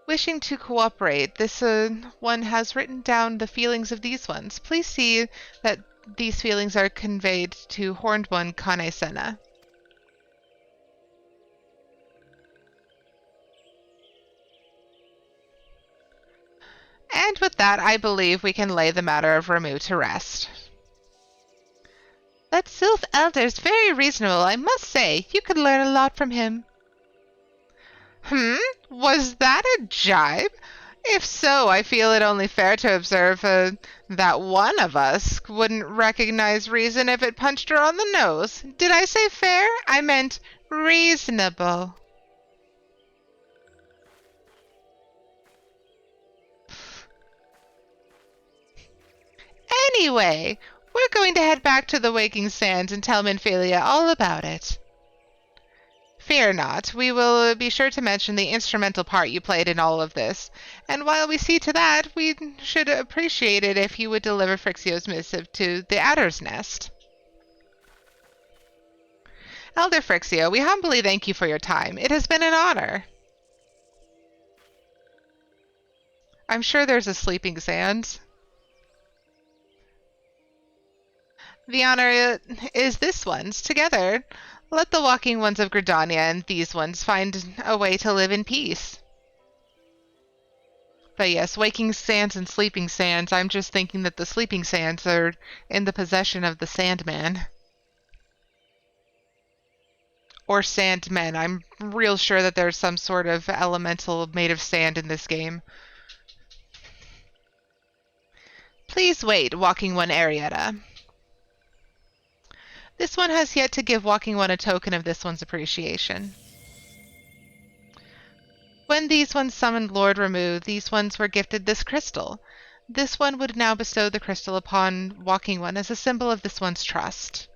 A: Wishing to cooperate, this one has written down the feelings of these ones. Please see that these feelings are conveyed to Horned One Kane Sena. And with that, I believe we can lay the matter of Ramu to rest. That Sylph Elder's very reasonable, I must say. You could learn a lot from him. Was that a jibe? If so, I feel it only fair to observe that one of us wouldn't recognize reason if it punched her on the nose. Did I say fair? I meant reasonable. Anyway, we're going to head back to the Waking Sands and tell Minphalia all about it. Fear not, we will be sure to mention the instrumental part you played in all of this, and while we see to that, we should appreciate it if you would deliver Phrixio's missive to the Adder's Nest. Elder Phrixio, we humbly thank you for your time. It has been an honor. I'm sure there's a sleeping sands. The honor is this one's. Together, let the walking ones of Gridania and these ones find a way to live in peace. But yes, waking sands and sleeping sands, I'm just thinking that the sleeping sands are in the possession of the Sandman. Or Sandmen. I'm real sure that there's some sort of elemental made of sand in this game. Please wait, Walking One Arietta. This one has yet to give Walking One a token of this one's appreciation. When these ones summoned Lord Remove, these ones were gifted this crystal. This one would now bestow the crystal upon Walking One as a symbol of this one's trust.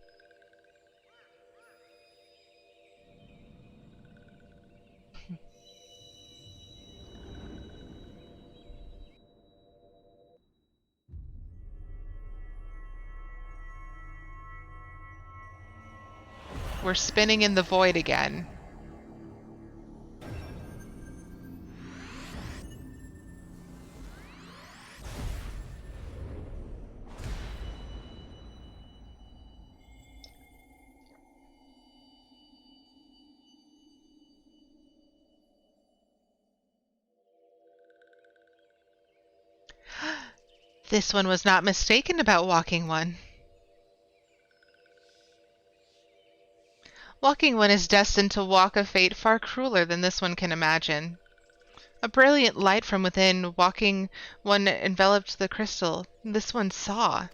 A: We're spinning in the void again. This one was not mistaken about Walking One. Walking One is destined to walk a fate far crueler than this one can imagine. A brilliant light from within Walking One enveloped the crystal. This one saw.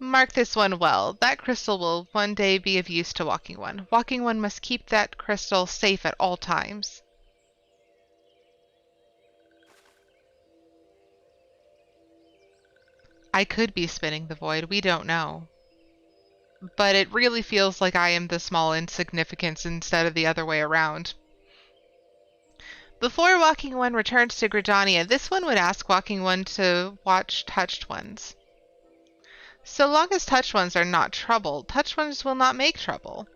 A: Mark this one well. That crystal will one day be of use to Walking One. Walking One must keep that crystal safe at all times. I could be spinning the void, we don't know. But it really feels like I am the small insignificance instead of the other way around. Before Walking One returns to Gridania, this one would ask Walking One to watch touched ones. So long as touched ones are not troubled, touched ones will not make trouble.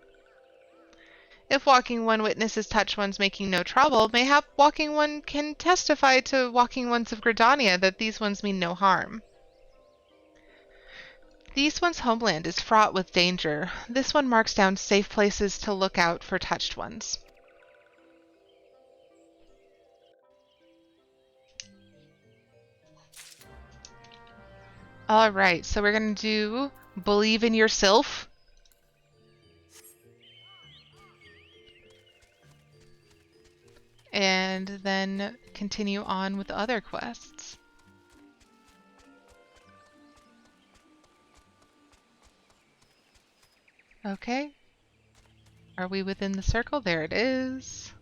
A: If Walking One witnesses touched ones making no trouble, mayhap Walking One can testify to Walking Ones of Gridania that these ones mean no harm. These one's homeland is fraught with danger. This one marks down safe places to look out for touched ones. Alright, so we're going to do Believe in Yourself. And then continue on with other quests. Okay. Are we within the circle? There it is.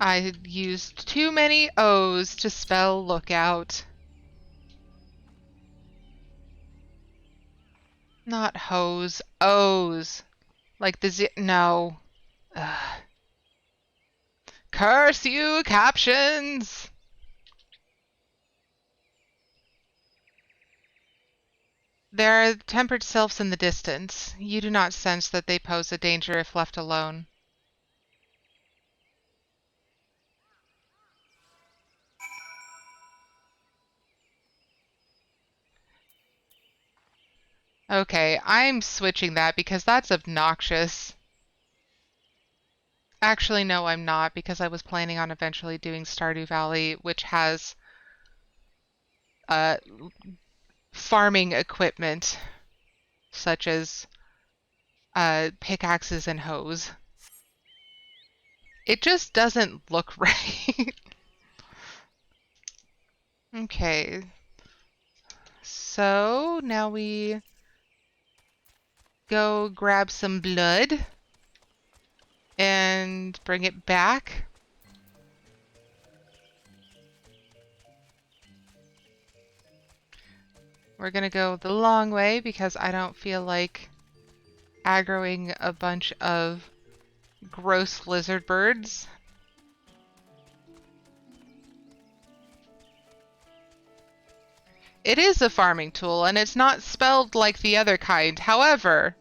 A: I used too many O's to spell lookout. Not hose, O's. Like the no. Ugh. Curse you, captions! There are tempered sylphs in the distance. You do not sense that they pose a danger if left alone. Okay, I'm switching that because that's obnoxious. Actually, no, I'm not, because I was planning on eventually doing Stardew Valley, which has farming equipment, such as pickaxes and hoes. It just doesn't look right. Okay. So now we go grab some blood and bring it back. We're gonna go the long way because I don't feel like aggroing a bunch of gross lizard birds. It is a farming tool, and it's not spelled like the other kind. However,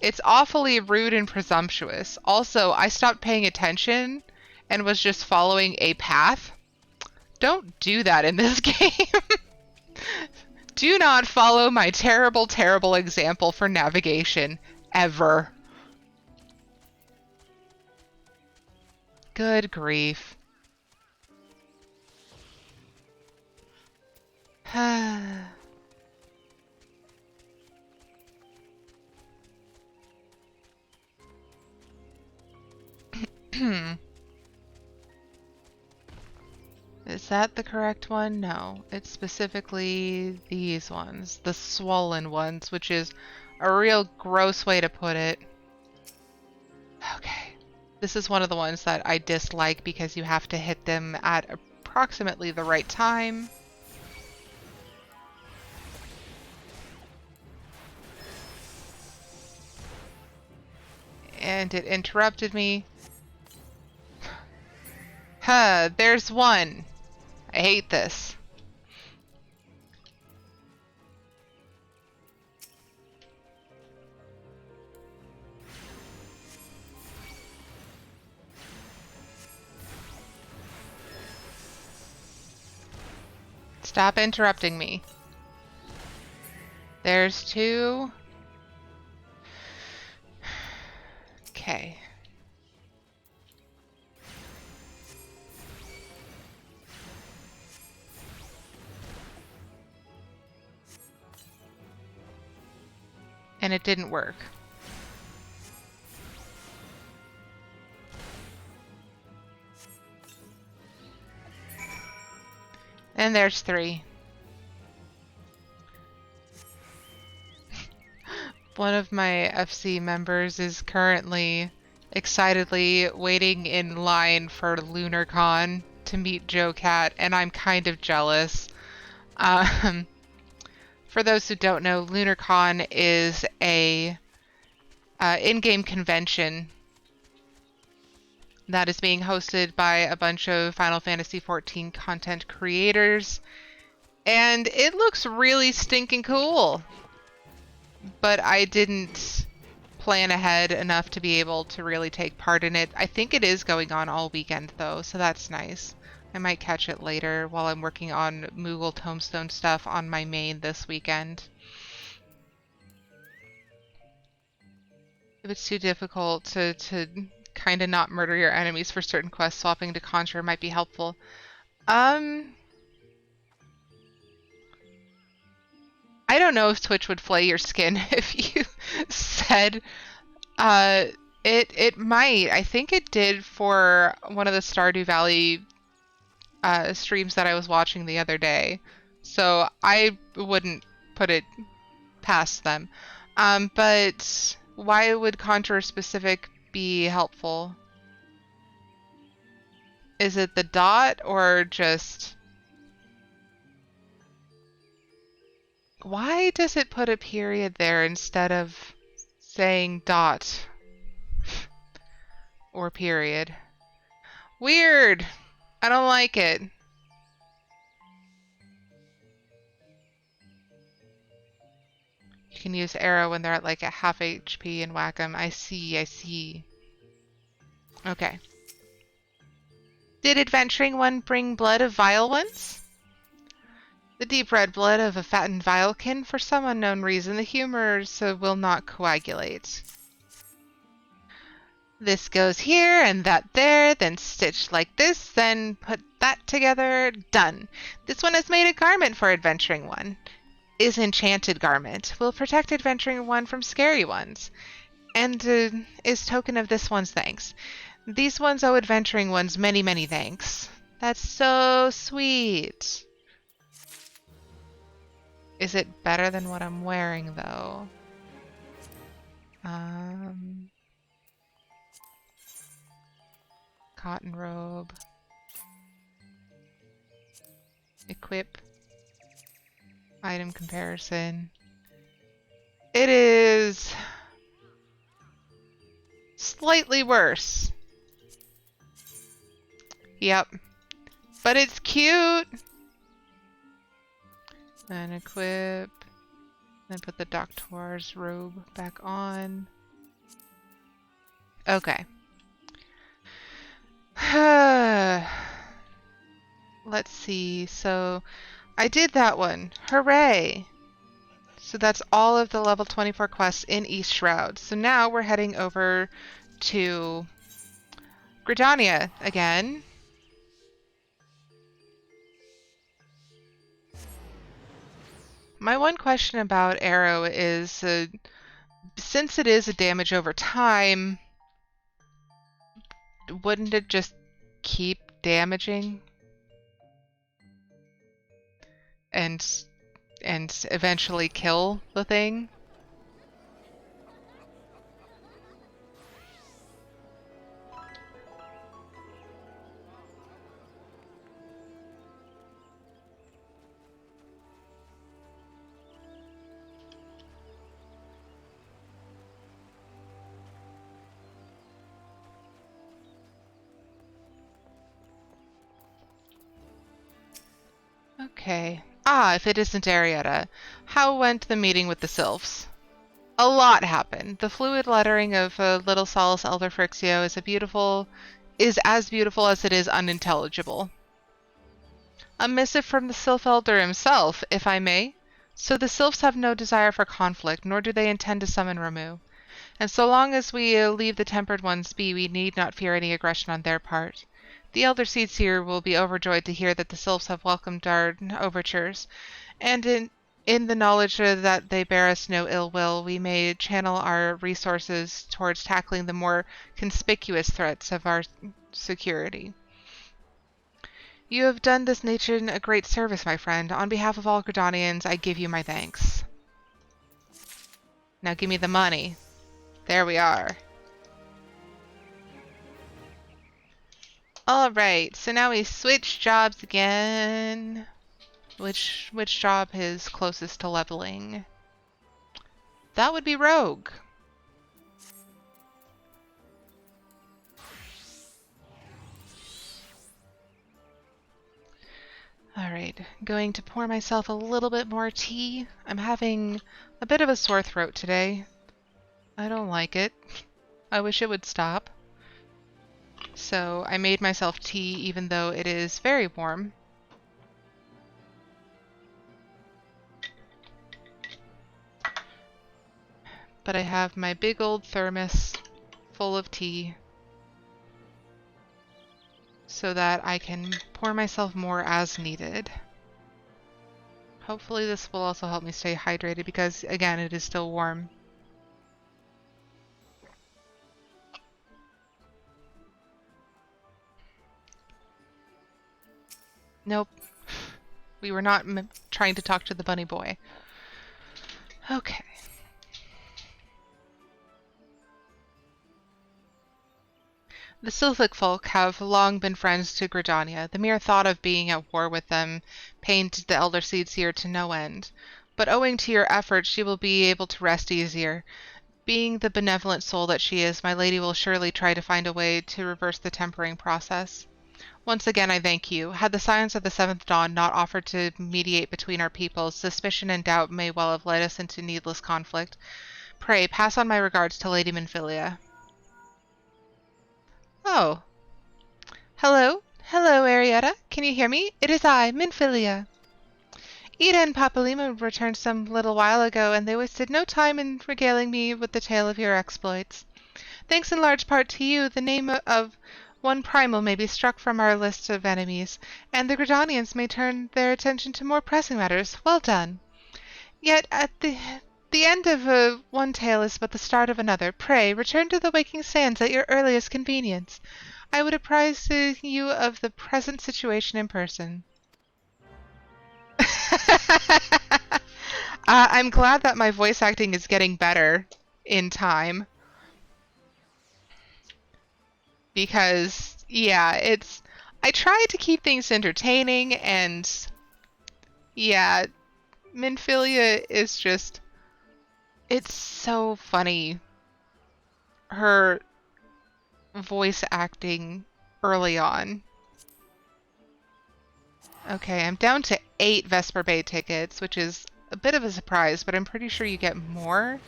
A: it's awfully rude and presumptuous. Also, I stopped paying attention and was just following a path. Don't do that in this game. Do not follow my terrible, terrible example for navigation, ever. Good grief. This Is that the correct one? No, it's specifically these ones, the swollen ones, which is a real gross way to put it. Okay. This is one of the ones that I dislike because you have to hit them at approximately the right time. And it interrupted me. Huh, there's one. I hate this. Stop interrupting me. There's two. Okay. And it didn't work. And there's three. One of my FC members is currently excitedly waiting in line for LunarCon to meet Joe Cat, and I'm kind of jealous. For those who don't know, LunarCon is a in-game convention that is being hosted by a bunch of Final Fantasy XIV content creators, and it looks really stinking cool. But I didn't plan ahead enough to be able to really take part in it. I think it is going on all weekend though, so that's nice. I might catch it later while I'm working on Moogle Tombstone stuff on my main this weekend. If it's too difficult to kind of not murder your enemies for certain quests, swapping to Conjure might be helpful. I don't know if Twitch would flay your skin if you said it might. I think it did for one of the Stardew Valley streams that I was watching the other day. So I wouldn't put it past them. But why would Contour specific be helpful? Is it the dot or just... Why does it put a period there instead of saying dot or period? Weird! I don't like it. You can use arrow when they're at like a half HP and whack them. I see, I see. Okay. Did Adventuring One bring blood of vile ones? The deep red blood of a fattened vilekin. For some unknown reason, the humors will not coagulate. This goes here and that there, then stitched like this, then put that together. Done. This one has made a garment for Adventuring One. Is enchanted garment. Will protect Adventuring One from scary ones. And is token of this one's thanks. These ones owe Adventuring Ones many, many thanks. That's so sweet. Is it better than what I'm wearing, though? Cotton robe. Equip. Item comparison. It is slightly worse. Yep. But it's cute. And equip. Then put the Doctor's robe back on. Okay. Let's see. So I did that one. Hooray! So that's all of the level 24 quests in East Shroud. So now we're heading over to Gridania again. My one question about Arrow is, since it is a damage over time, wouldn't it just keep damaging? and eventually kill the thing. Okay. Ah, if it isn't Arietta. How went the meeting with the sylphs? A lot happened. The fluid lettering of Little Solus Elder Frixio is as beautiful as it is unintelligible. A missive from the Sylph Elder himself, if I may. So the Sylphs have no desire for conflict, nor do they intend to summon Ramu. And so long as we leave the Tempered Ones be, we need not fear any aggression on their part. The Elder Seedseer will be overjoyed to hear that the Sylphs have welcomed our overtures, and in the knowledge that they bear us no ill will, we may channel our resources towards tackling the more conspicuous threats of our security. You have done this nation a great service, my friend. On behalf of all Gridanians, I give you my thanks. Now give me the money. There we are. Alright, so now we switch jobs again. Which job is closest to leveling? That would be Rogue. Alright, going to pour myself a little bit more tea. I'm having a bit of a sore throat today. I don't like it. I wish it would stop. So I made myself tea even though it is very warm. But I have my big old thermos full of tea so that I can pour myself more as needed. Hopefully this will also help me stay hydrated because, again, it is still warm. Nope. We were not trying to talk to the bunny boy. Okay. The Sylphic folk have long been friends to Gridania. The mere thought of being at war with them pained the Elder Seedseer to no end. But owing to your efforts, she will be able to rest easier. Being the benevolent soul that she is, my lady will surely try to find a way to reverse the tempering process. Once again, I thank you. Had the Scions of the Seventh Dawn not offered to mediate between our peoples, suspicion and doubt may well have led us into needless conflict. Pray, pass on my regards to Lady Minfilia. Oh. Hello? Hello, Arietta. Can you hear me? It is I, Minfilia. Ida and Papalima returned some little while ago, and they wasted no time in regaling me with the tale of your exploits. Thanks in large part to you, the name of one primal may be struck from our list of enemies, and the Gridanians may turn their attention to more pressing matters. Well done. Yet at the end of one tale is but the start of another. Pray, return to the waking sands at your earliest convenience. I would apprise you of the present situation in person. I'm glad that my voice acting is getting better in time. Because, yeah, I try to keep things entertaining, and yeah, Minfilia is just, it's so funny. Her voice acting early on. Okay, I'm down to 8 Vesper Bay tickets, which is a bit of a surprise, but I'm pretty sure you get more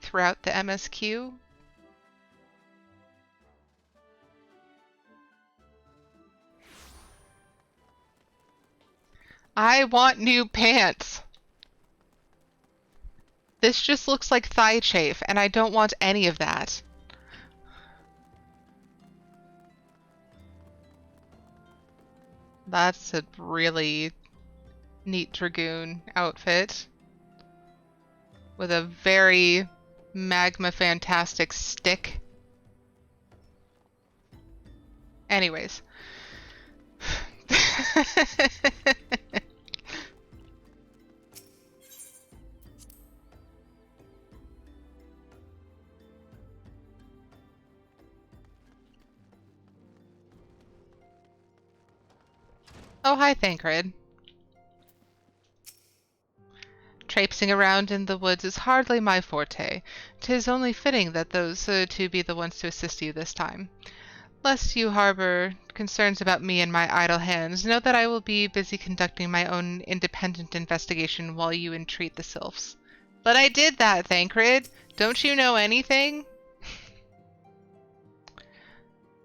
A: throughout the MSQ. I want new pants! This just looks like thigh chafe, and I don't want any of that. That's a really neat Dragoon outfit. With a very magma fantastic stick. Anyways. Oh, hi, Thancred. Traipsing around in the woods is hardly my forte. 'Tis only fitting that those two be the ones to assist you this time. Lest you harbor concerns about me and my idle hands, know that I will be busy conducting my own independent investigation while you entreat the sylphs. But I did that, Thancred. Don't you know anything?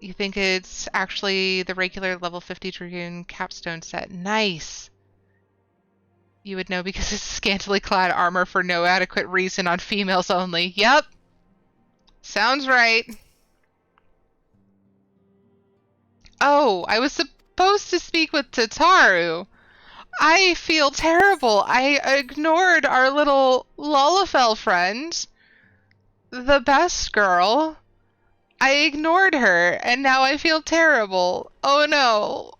A: You think it's actually the regular level 50 Dragoon capstone set. Nice! You would know because it's scantily clad armor for no adequate reason on females only. Yep! Sounds right. Oh, I was supposed to speak with Tataru. I feel terrible. I ignored our little Lullafell friend, the best girl. I ignored her, and now I feel terrible. Oh no.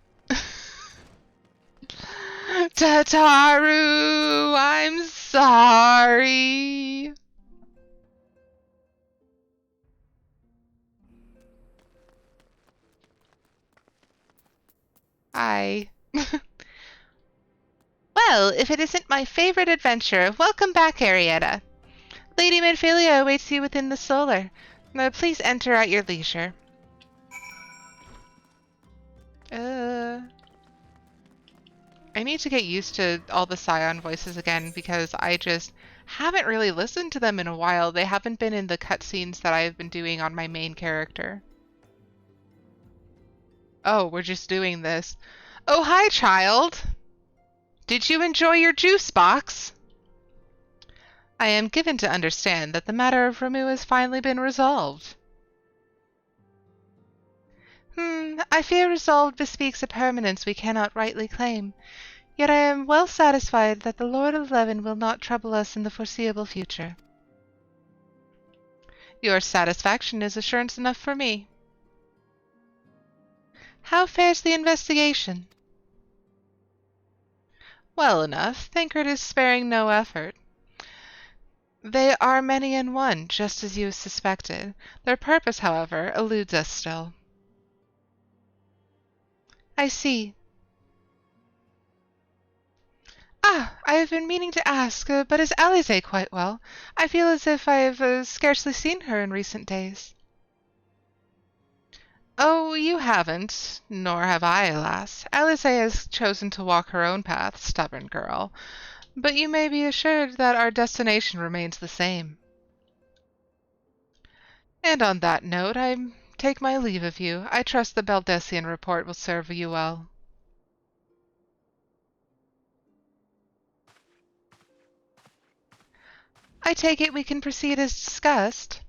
A: Tataru, I'm sorry. Hi. Well, if it isn't my favorite adventure, welcome back, Arietta. Lady Minfilia awaits you within the solar. Please enter at your leisure. I need to get used to all the Scion voices again because I just haven't really listened to them in a while. They haven't been in the cutscenes that I've been doing on my main character. Oh, we're just doing this. Oh, hi, child! Did you enjoy your juice box? I am given to understand that the matter of Ramu has finally been resolved. I fear resolved bespeaks a permanence we cannot rightly claim. Yet I am well satisfied that the Lord of Leven will not trouble us in the foreseeable future. Your satisfaction is assurance enough for me. How fares the investigation? Well enough. Thancred is sparing no effort. They are many in one, just as you suspected. Their purpose, however, eludes us still. I see. Ah, I have been meaning to ask, but is Alize quite well? I feel as if I have scarcely seen her in recent days. Oh, you haven't, nor have I, alas. Alize has chosen to walk her own path, stubborn girl. But you may be assured that our destination remains the same. And on that note, I take my leave of you. I trust the Baldessian report will serve you well. I take it we can proceed as discussed.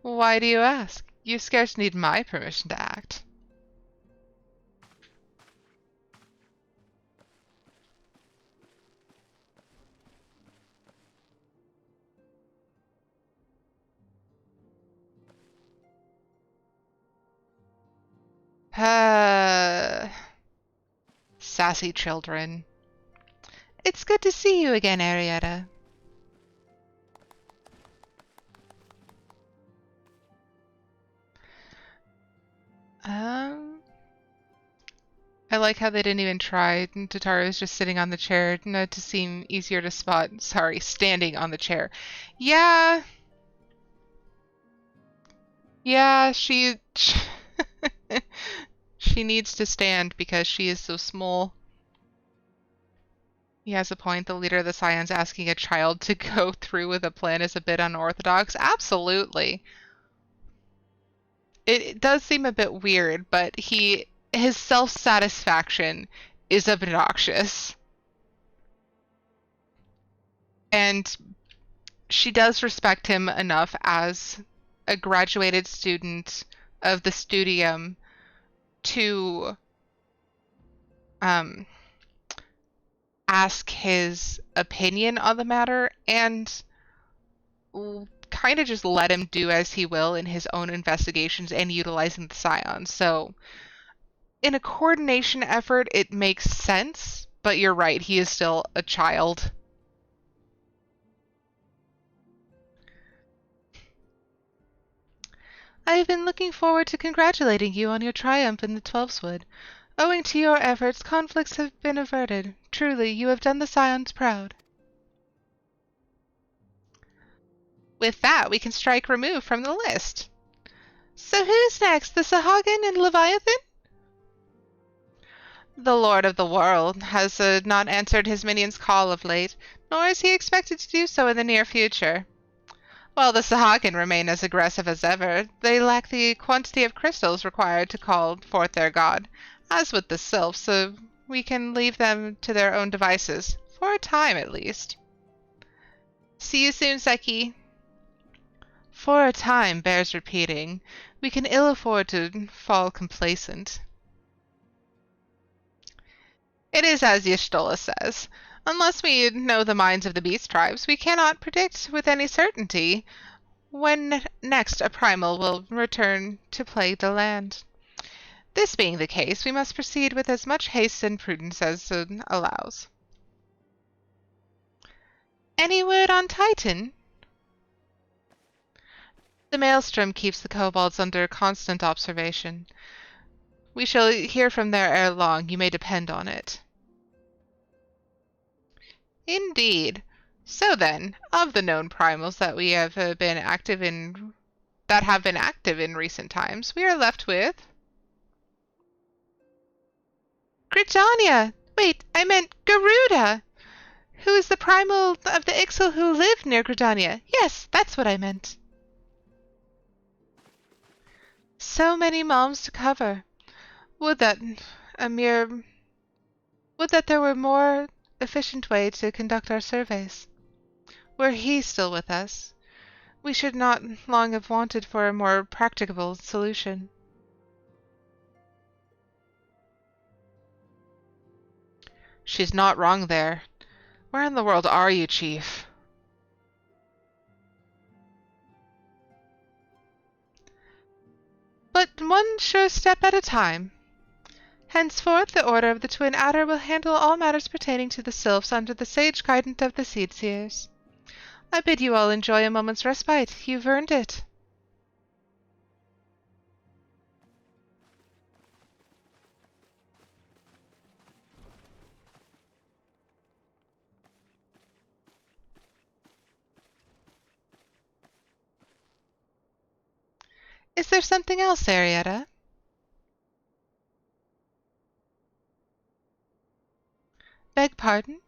A: Why do you ask? You scarce need my permission to act. Sassy children. It's good to see you again, Arietta. I like how they didn't even try. Tataru is just sitting on the chair to seem easier to spot. Sorry, standing on the chair. Yeah. Yeah, she needs to stand because she is so small. He has a point. The leader of the Scions asking a child to go through with a plan is a bit unorthodox. Absolutely. It does seem a bit weird, but his self-satisfaction is obnoxious. And she does respect him enough as a graduated student of the studium to ask his opinion on the matter and kind of just let him do as he will in his own investigations and utilizing the Scions. So in a coordination effort, it makes sense, but you're right, he is still a child. I have been looking forward to congratulating you on your triumph in the Twelveswood. Owing to your efforts, conflicts have been averted. Truly, you have done the Scions proud. With that, we can strike remove from the list. So who's next, the Sahagin and Leviathan? The Lord of the World has not answered his minion's call of late, nor is he expected to do so in the near future. While the Sahagin remain as aggressive as ever, they lack the quantity of crystals required to call forth their god, as with the Sylphs, so we can leave them to their own devices, for a time at least. See you soon, Seki. For a time bears repeating. We can ill afford to fall complacent. It is as Y'shtola says. Unless we know the minds of the beast tribes, we cannot predict with any certainty when next a primal will return to plague the land. This being the case, we must proceed with as much haste and prudence as allows. Any word on Titan? The maelstrom keeps the kobolds under constant observation. We shall hear from there ere long, you may depend on it. Indeed. So then, of the known primals that we have been active in recent times, we are left with Gridania! Wait, I meant Garuda! Who is the primal of the Ixal who lived near Gridania? Yes, that's what I meant. So many malms to cover. Would that there were more efficient way to conduct our surveys. Were he still with us, we should not long have wanted for a more practicable solution. She's not wrong there. Where in the world are you, Chief? But one sure step at a time. Henceforth, the Order of the Twin Adder will handle all matters pertaining to the Sylphs under the sage guidance of the Seedseers. I bid you all enjoy a moment's respite. You've earned it. Is there something else, Arietta? Beg pardon?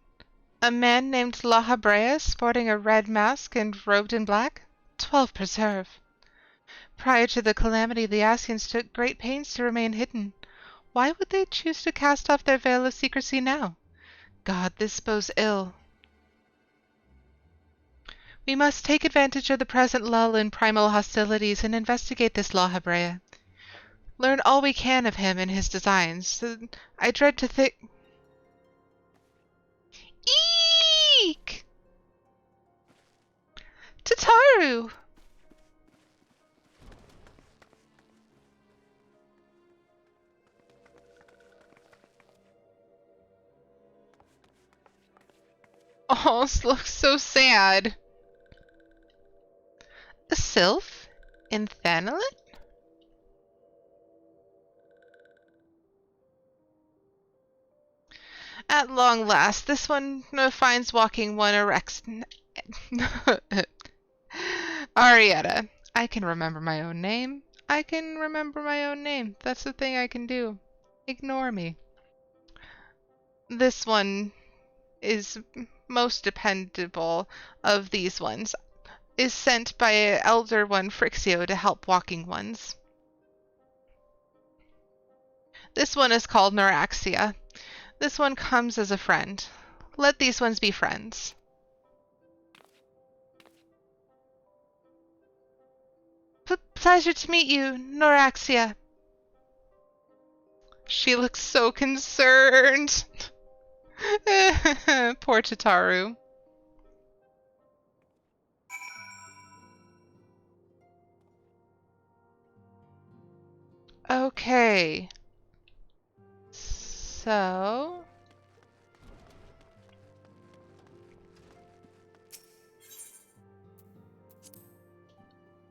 A: A man named La Habrea sporting a red mask and robed in black? 12 preserve. Prior to the calamity, the Ascians took great pains to remain hidden. Why would they choose to cast off their veil of secrecy now? God, this bodes ill. We must take advantage of the present lull in primal hostilities and investigate this La Habrea. Learn all we can of him and his designs. I dread to think... Eek! Tataru! Oh, this looks so sad. A sylph? In Thanalit? At long last, this one finds walking one erect. Arietta, I can remember my own name. I can remember my own name. That's the thing I can do. Ignore me. This one is most dependable of these ones. Is sent by Elder One Frixio to help walking ones. This one is called Neuraxia. This one comes as a friend. Let these ones be friends. Pleasure to meet you, Neuraxia. She looks so concerned. Poor Tataru. Okay. So...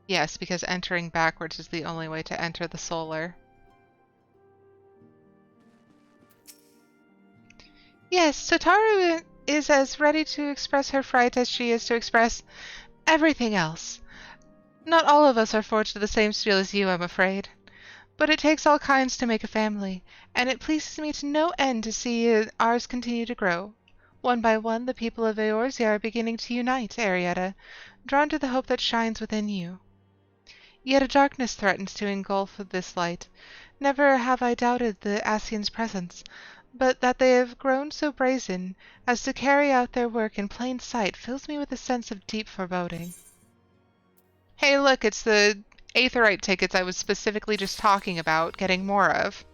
A: Yes, because entering backwards is the only way to enter the solar. Yes, Sotaru is as ready to express her fright as she is to express everything else. Not all of us are forged of the same steel as you, I'm afraid. But it takes all kinds to make a family, and it pleases me to no end to see ours continue to grow. One by one, the people of Eorzea are beginning to unite, Arietta, drawn to the hope that shines within you. Yet a darkness threatens to engulf this light. Never have I doubted the Ascians' presence, but that they have grown so brazen as to carry out their work in plain sight fills me with a sense of deep foreboding. Hey, look, it's the Aetheryte tickets I was specifically just talking about getting more of.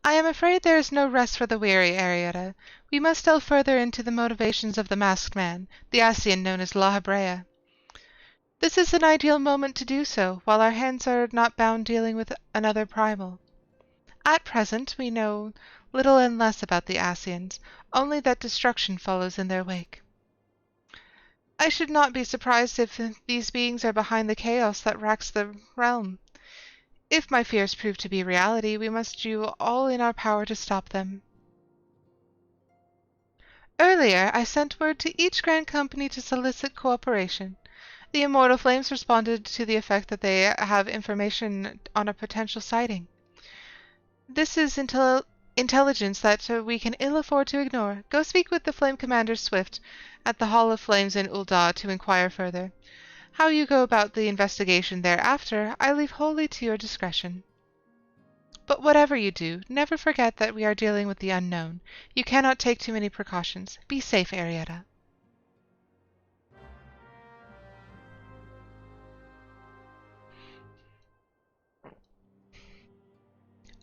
A: I am afraid there is no rest for the weary, Arietta. We must delve further into the motivations of the masked man, the Ascian known as La Habrea. This is an ideal moment to do so, while our hands are not bound dealing with another primal. At present, we know little and less about the Ascians, only that destruction follows in their wake. I should not be surprised if these beings are behind the chaos that racks the realm. If my fears prove to be reality, we must do all in our power to stop them. Earlier, I sent word to each Grand Company to solicit cooperation. The Immortal Flames responded to the effect that they have information on a potential sighting. This is intelligence that we can ill afford to ignore. Go speak with the Flame Commander Swift at the Hall of Flames in Ul'dah to inquire further. How you go about the investigation thereafter, I leave wholly to your discretion. But whatever you do, never forget that we are dealing with the unknown. You cannot take too many precautions. Be safe, Arietta.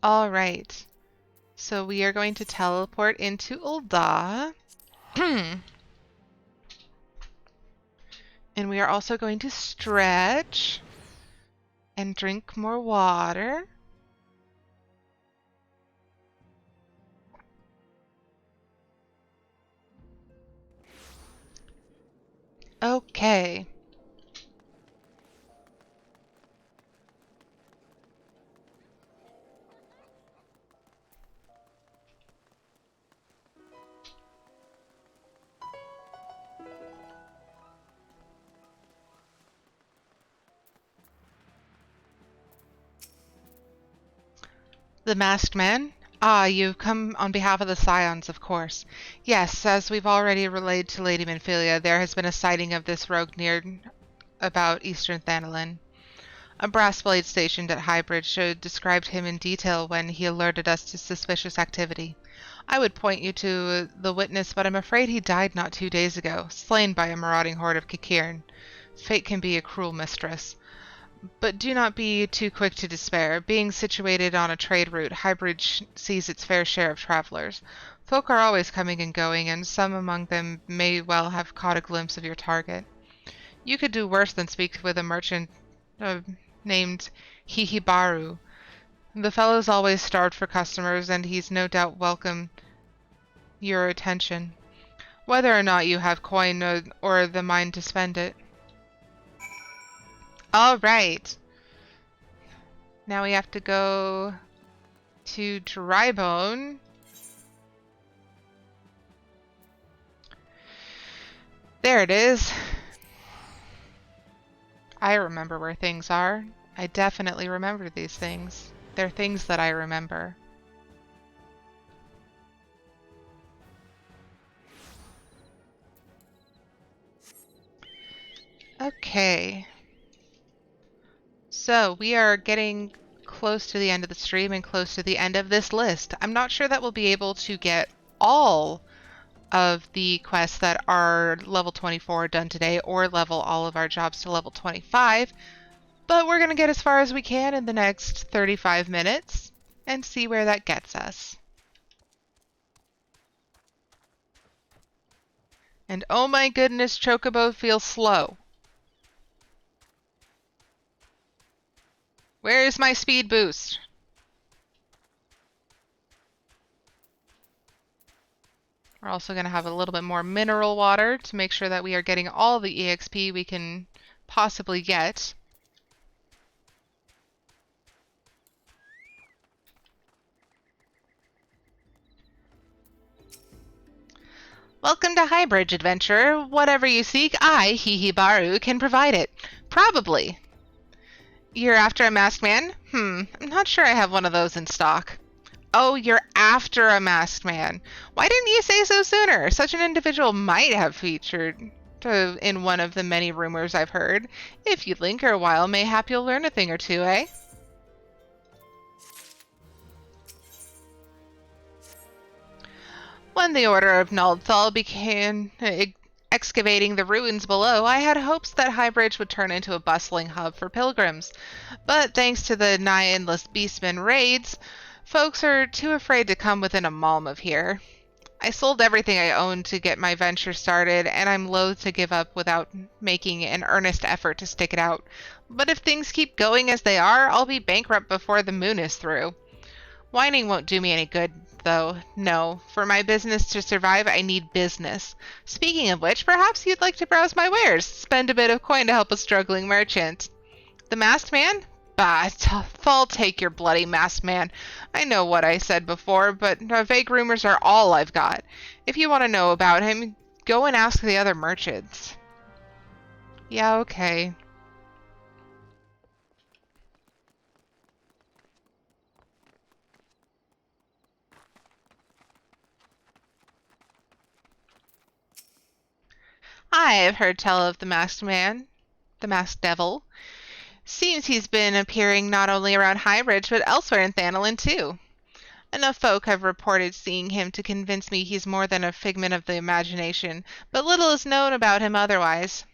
A: All right. So we are going to teleport into Ul'dah. And we are also going to stretch and drink more water. Okay. The Masked Man? Ah, you've come on behalf of the Scions, of course. Yes, as we've already relayed to Lady Minfilia, there has been a sighting of this rogue near about Eastern Thanalin. A brass blade stationed at Highbridge described him in detail when he alerted us to suspicious activity. I would point you to the witness, but I'm afraid he died not 2 days ago, slain by a marauding horde of Kikirin. Fate can be a cruel mistress. But do not be too quick to despair. Being situated on a trade route, Highbridge sees its fair share of travelers. Folk are always coming and going, and some among them may well have caught a glimpse of your target. You could do worse than speak with a merchant named Hihibaru. The fellow's always starved for customers, and he's no doubt welcome your attention, whether or not you have coin or the mind to spend it. All right. Now we have to go to Drybone. There it is. I remember where things are. I definitely remember these things. They're things that I remember. Okay. So we are getting close to the end of the stream and close to the end of this list. I'm not sure that we'll be able to get all of the quests that are level 24 done today or level all of our jobs to level 25, but we're going to get as far as we can in the next 35 minutes and see where that gets us. And oh my goodness, Chocobo feels slow. Where is my speed boost? We're also going to have a little bit more mineral water to make sure that we are getting all the EXP we can possibly get. Welcome to Highbridge, adventurer. Whatever you seek, I, Hihibaru, can provide it. Probably. You're after a masked man? I'm not sure I have one of those in stock. Oh, you're after a masked man. Why didn't you say so sooner? Such an individual might have featured in one of the many rumors I've heard. If you linger a while, mayhap you'll learn a thing or two, eh? When the Order of Nullthal began excavating the ruins below, I had hopes that Highbridge would turn into a bustling hub for pilgrims. But thanks to the nigh-endless beastmen raids, folks are too afraid to come within a malm of here. I sold everything I owned to get my venture started, and I'm loath to give up without making an earnest effort to stick it out. But if things keep going as they are, I'll be bankrupt before the moon is through. Whining won't do me any good, though. No, for my business to survive, I need business. Speaking of which, perhaps you'd like to browse my wares. Spend a bit of coin to help a struggling merchant. The masked man? Bah, I'll take your bloody masked man. I know what I said before, but vague rumors are all I've got. If you want to know about him, go and ask the other merchants. Yeah, okay. I've heard tell of the masked man, the masked devil. Seems he's been appearing not only around Highbridge, but elsewhere in Thanalin, too. Enough folk have reported seeing him to convince me he's more than a figment of the imagination, but little is known about him otherwise.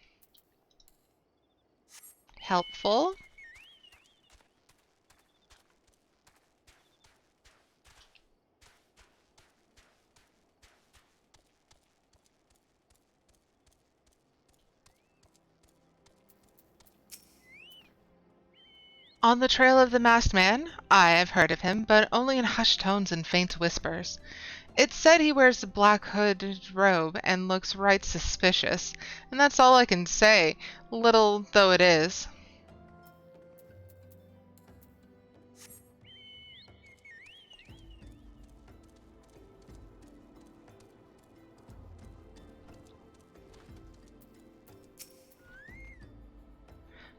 A: Helpful? On the trail of the masked man? I have heard of him, but only in hushed tones and faint whispers. It's said he wears a black hooded robe and looks right suspicious, and that's all I can say, little though it is.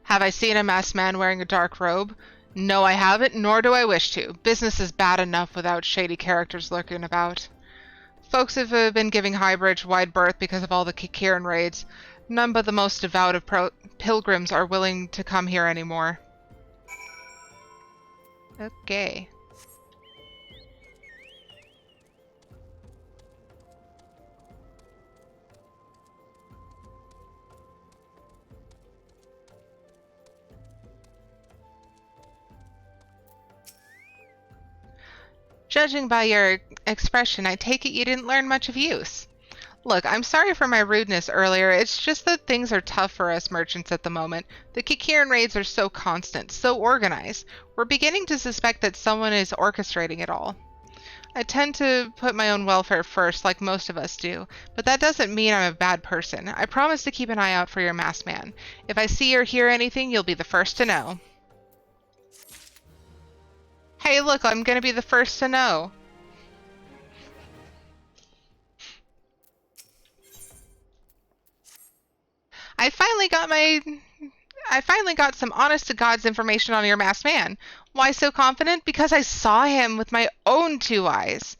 A: Have I seen a masked man wearing a dark robe? No, I haven't, nor do I wish to. Business is bad enough without shady characters lurking about. Folks have been giving Highbridge wide berth because of all the Kikiran raids. None but the most devout of pilgrims are willing to come here anymore. Okay. Judging by your expression, I take it you didn't learn much of use. Look, I'm sorry for my rudeness earlier. It's just that things are tough for us merchants at the moment. The Kikiran raids are so constant, so organized. We're beginning to suspect that someone is orchestrating it all. I tend to put my own welfare first, like most of us do, but that doesn't mean I'm a bad person. I promise to keep an eye out for your masked man. If I see or hear anything, you'll be the first to know. Hey, look, I'm gonna be the first to know. I finally got some honest to God's information on your masked man. Why so confident? Because I saw him with my own two eyes.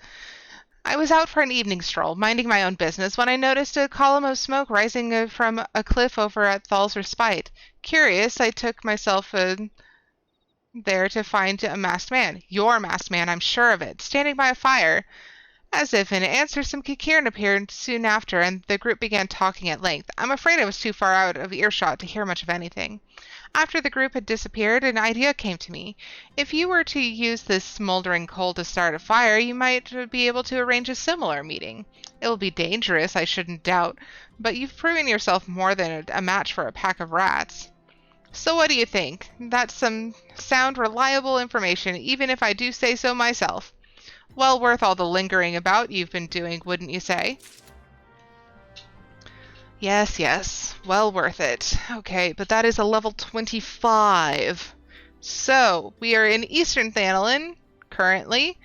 A: I was out for an evening stroll, minding my own business, when I noticed a column of smoke rising from a cliff over at Thal's Respite. Curious, I took myself there to find a masked man. Your masked man, I'm sure of it, standing by a fire. As if in answer, some Kikiran appeared soon after, and the group began talking at length. I'm afraid I was too far out of earshot to hear much of anything. After the group had disappeared, an idea came to me. If you were to use this smoldering coal to start a fire, you might be able to arrange a similar meeting. It will be dangerous, I shouldn't doubt, but you've proven yourself more than a match for a pack of rats. So what do you think? That's some sound, reliable information, even if I do say so myself. Well worth all the lingering about you've been doing, wouldn't you say? Yes, yes. Well worth it. Okay, but that is a level 25. So, we are in Eastern Thanalin, currently.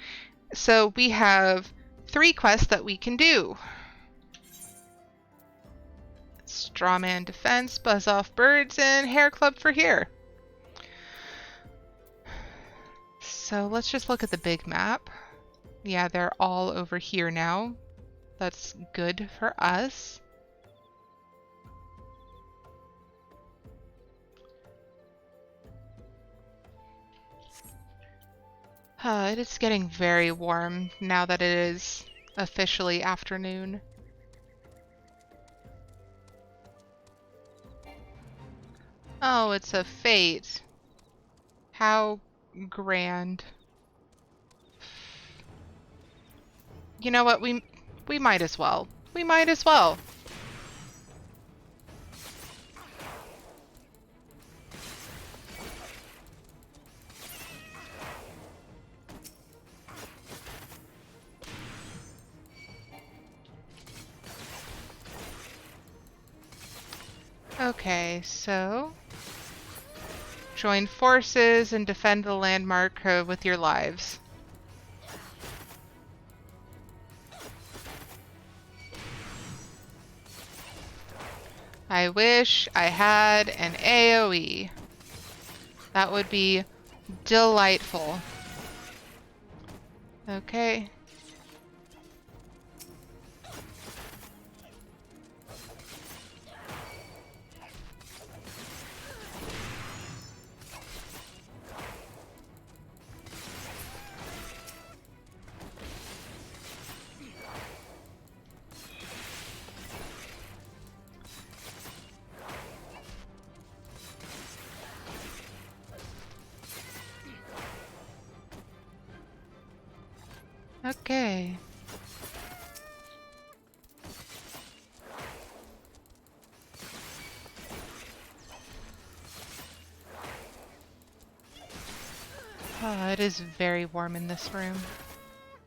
A: So, we have 3 quests that we can do. Strawman defense, buzz off birds, and hair club for here. So let's just look at the big map. Yeah, they're all over here now. That's good for us. It is getting very warm now that it is officially afternoon. Oh, it's a fate. How grand. You know what? We might as well. We might as well. Okay, so join forces and defend the landmark with your lives. I wish I had an AoE. That would be delightful. Okay. Okay. Oh, it is very warm in this room.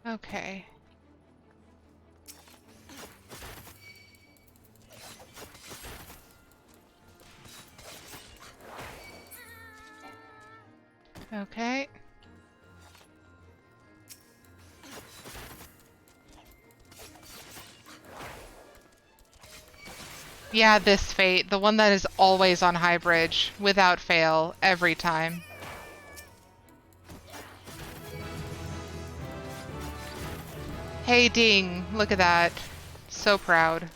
A: Okay. Okay. Yeah, this fate, the one that is always on high bridge, without fail, every time. Hey, Ding, look at that. So proud.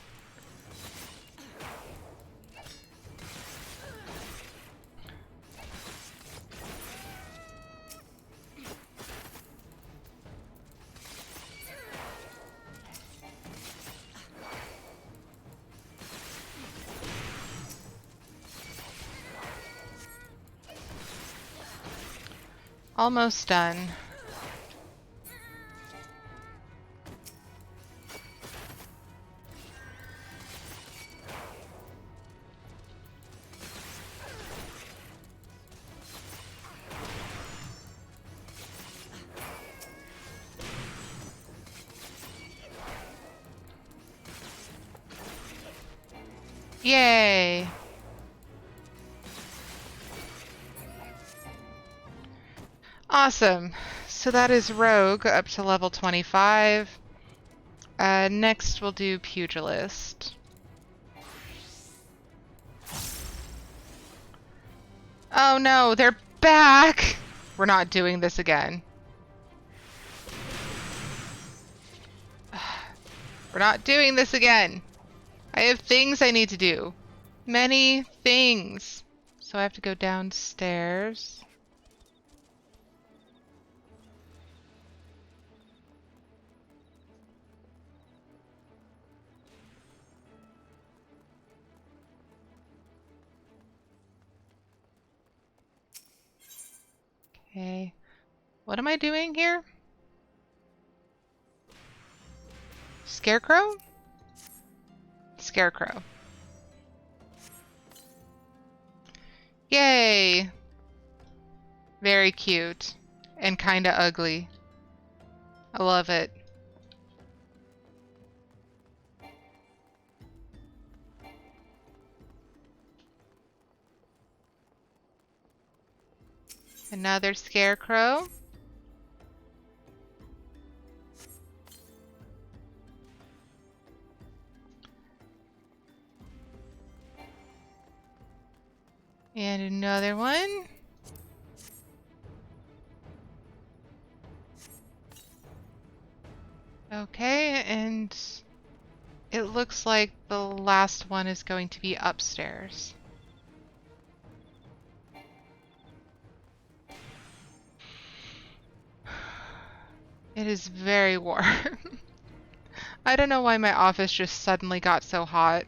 A: Almost done. Yay! Awesome. So that is Rogue up to level 25. Next we'll do Pugilist. Oh no, they're back! We're not doing this again. We're not doing this again. I have things I need to do. Many things. So I have to go downstairs. Okay. What am I doing here? Scarecrow? Scarecrow. Yay! Very cute. And kinda ugly. I love it. Another scarecrow. And another one. Okay, and it looks like the last one is going to be upstairs. It is very warm. I don't know why my office just suddenly got so hot.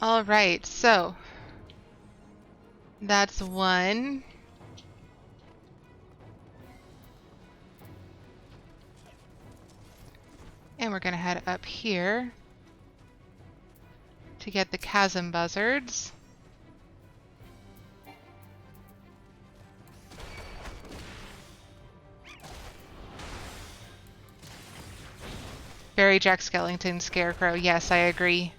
A: All right, so that's one. And we're gonna head up here to get the chasm buzzards. Very Jack Skellington Scarecrow. Yes, I agree.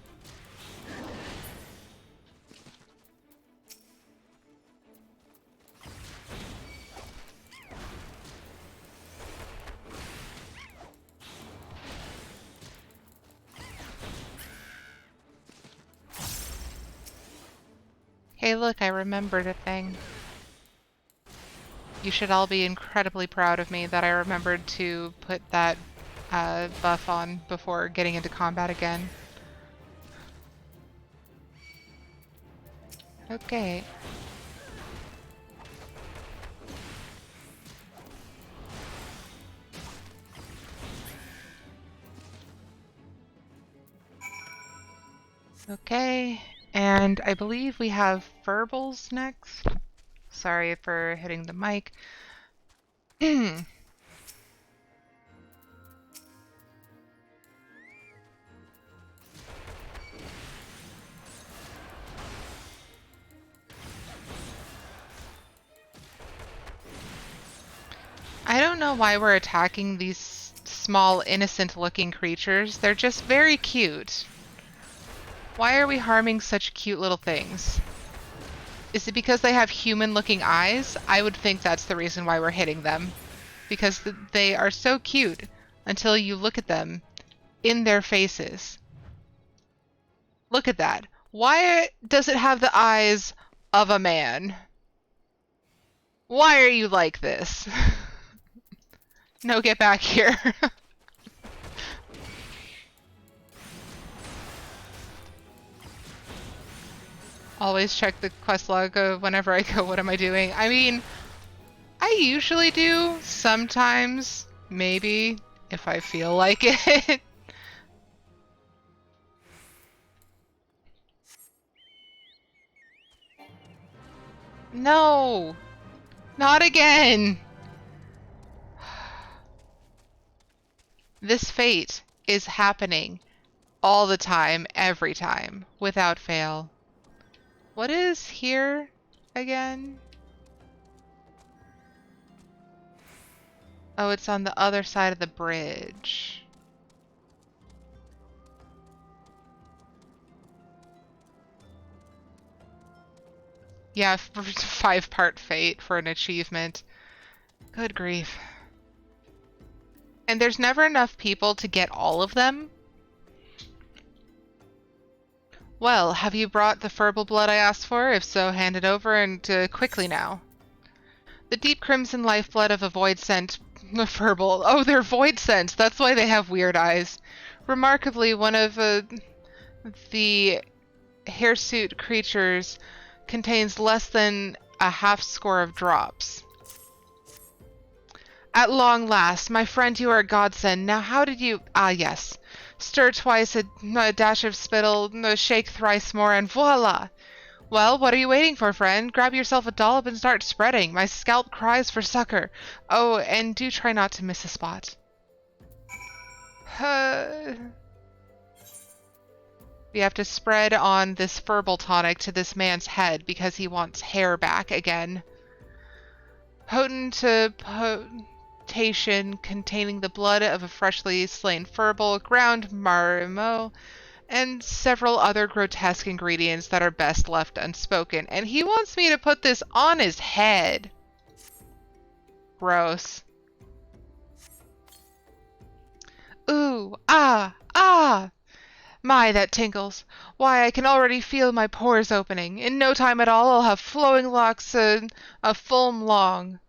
A: Hey, look, I remembered a thing. You should all be incredibly proud of me that I remembered to put that buff on before getting into combat again. Okay. Okay, and I believe we have Furbles next. Sorry for hitting the mic. I don't know why we're attacking these small, innocent-looking creatures. They're just very cute. Why are we harming such cute little things? Is it because they have human-looking eyes? I would think that's the reason why we're hitting them. Because they are so cute until you look at them in their faces. Look at that. Why does it have the eyes of a man? Why are you like this? No, get back here. Always check the quest log whenever I go, what am I doing? I mean, I usually do. Sometimes, maybe, if I feel like it. No! Not again! This fate is happening all the time, every time, without fail. What is here again? Oh, it's on the other side of the bridge. Yeah, 5-part fate for an achievement. Good grief. And there's never enough people to get all of them. Well, have you brought the Furble blood I asked for? If so, hand it over, and quickly now. The deep crimson lifeblood of a void scent Furble. Oh, they're void scents. That's why they have weird eyes. Remarkably, one of the hirsute creatures contains less than a half score of drops. At long last, my friend, you are a godsend. Now how did you... Ah, yes. Stir twice, a dash of spittle, shake thrice more, and voila! Well, what are you waiting for, friend? Grab yourself a dollop and start spreading. My scalp cries for succor. Oh, and do try not to miss a spot. We have to spread on this Furble tonic to this man's head because he wants hair back again. Potent potation containing the blood of a freshly slain Furble, ground marimo, and several other grotesque ingredients that are best left unspoken. And he wants me to put this on his head. Gross. Ooh, ah, ah! My, that tingles. Why, I can already feel my pores opening. In no time at all, I'll have flowing locks a foam long.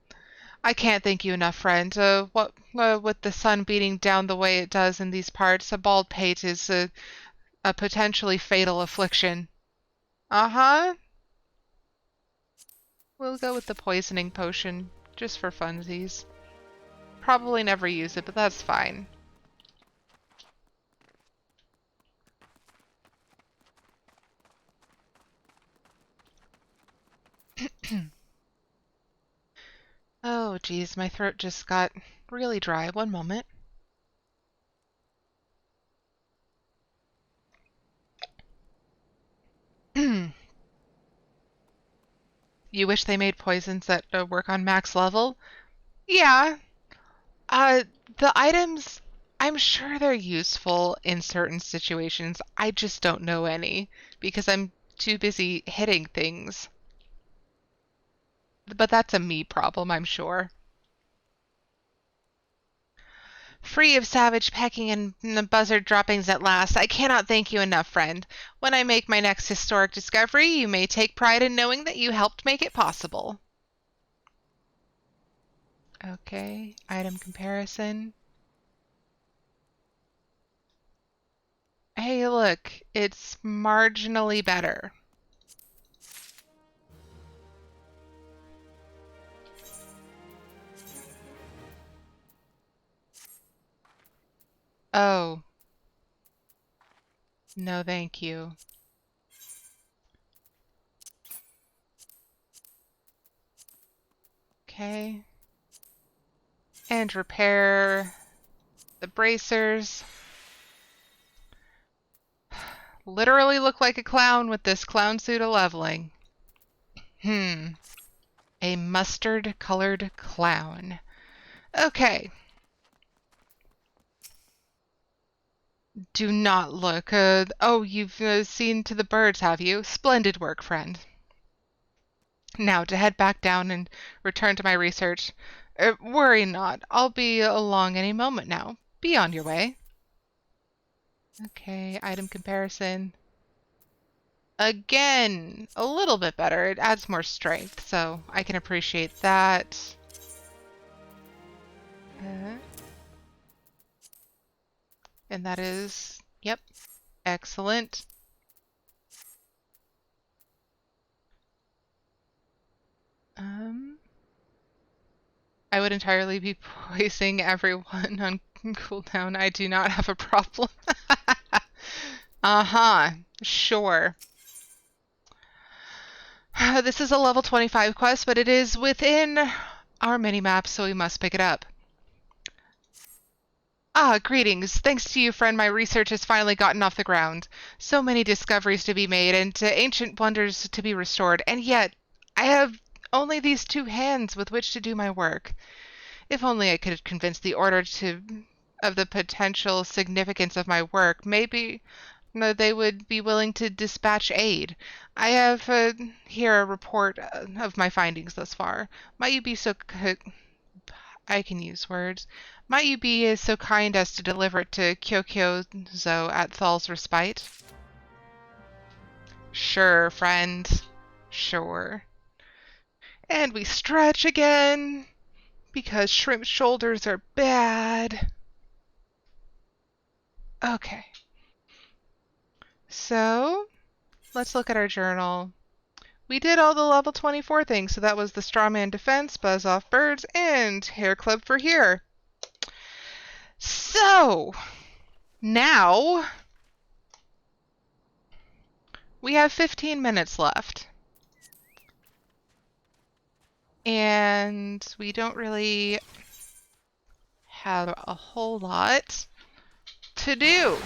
A: I can't thank you enough, friend. What with the sun beating down the way it does in these parts, a bald pate is a potentially fatal affliction. Uh-huh. We'll go with the poisoning potion, just for funsies. Probably never use it, but that's fine. Oh, geez, my throat just got really dry. One moment. You wish they made poisons that work on max level? Yeah. Uh, the items, I'm sure they're useful in certain situations. I just don't know any because I'm too busy hitting things. But that's a me problem, I'm sure. Free of savage pecking and the buzzard droppings at last, I cannot thank you enough, friend. When I make my next historic discovery, you may take pride in knowing that you helped make it possible. Okay, item comparison. Hey, look, it's marginally better. Oh, no thank you. Okay. And repair the bracers. Literally look like a clown with this clown suit of leveling. A mustard-colored clown. Okay. Do not look. Oh, you've seen to the birds, have you? Splendid work, friend. Now, to head back down and return to my research. Worry not. I'll be along any moment now. Be on your way. Okay, item comparison. Again, a little bit better. It adds more strength, so I can appreciate that. And that is, yep, excellent. I would entirely be poising everyone on cooldown. I do not have a problem. Uh-huh, sure. This is a level 25 quest, but it is within our mini-map, so we must pick it up. Ah, greetings. Thanks to you, friend, my research has finally gotten off the ground. So many discoveries to be made and ancient wonders to be restored, and yet I have only these two hands with which to do my work. If only I could convince the Order of the potential significance of my work, maybe they would be willing to dispatch aid. I have here a report of my findings thus far. Might you be so I can use words. Might you be so kind as to deliver it to Kyokyozo at Thal's respite? Sure, friend. Sure. And we stretch again, because shrimp shoulders are bad. Okay. So, let's look at our journal. We did all the level 24 things, so that was the Strawman Defense, Buzz Off Birds, and Hair Club for here. So, now we have 15 minutes left. And we don't really have a whole lot to do.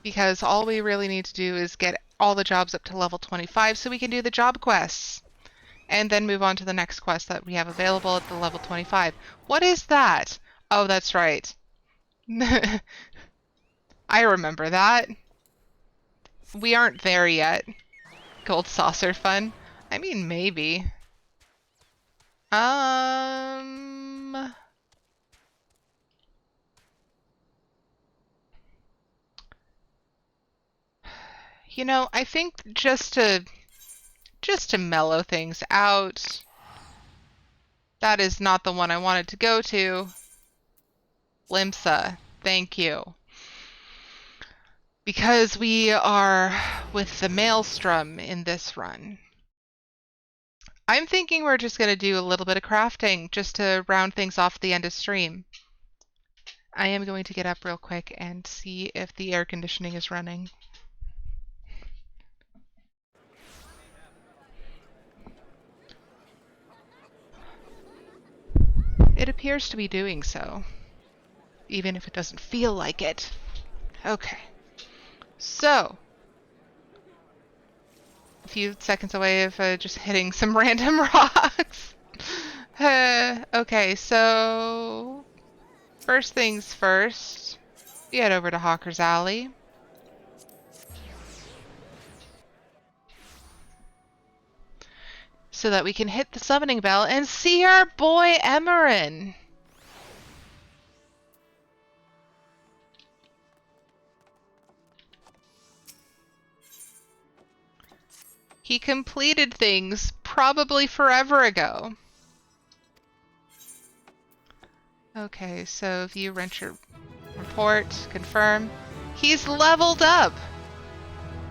A: Because all we really need to do is get all the jobs up to level 25 so we can do the job quests. And then move on to the next quest that we have available at the level 25. What is that? Oh, that's right. I remember that. We aren't there yet. Gold saucer fun. I mean, maybe. Um... You know, I think just to mellow things out, that is not the one I wanted to go to. Limsa, thank you. Because we are with the Maelstrom in this run. I'm thinking we're just going to do a little bit of crafting just to round things off at the end of stream. I am going to get up real quick and see if the air conditioning is running. It appears to be doing so, even if it doesn't feel like it. Okay. So, a few seconds away of just hitting some random rocks. Okay, so first things first, we head over to Hawker's Alley. So that we can hit the summoning bell and see our boy Emerin. He completed things probably forever ago. Okay, so view renter report, confirm. He's leveled up!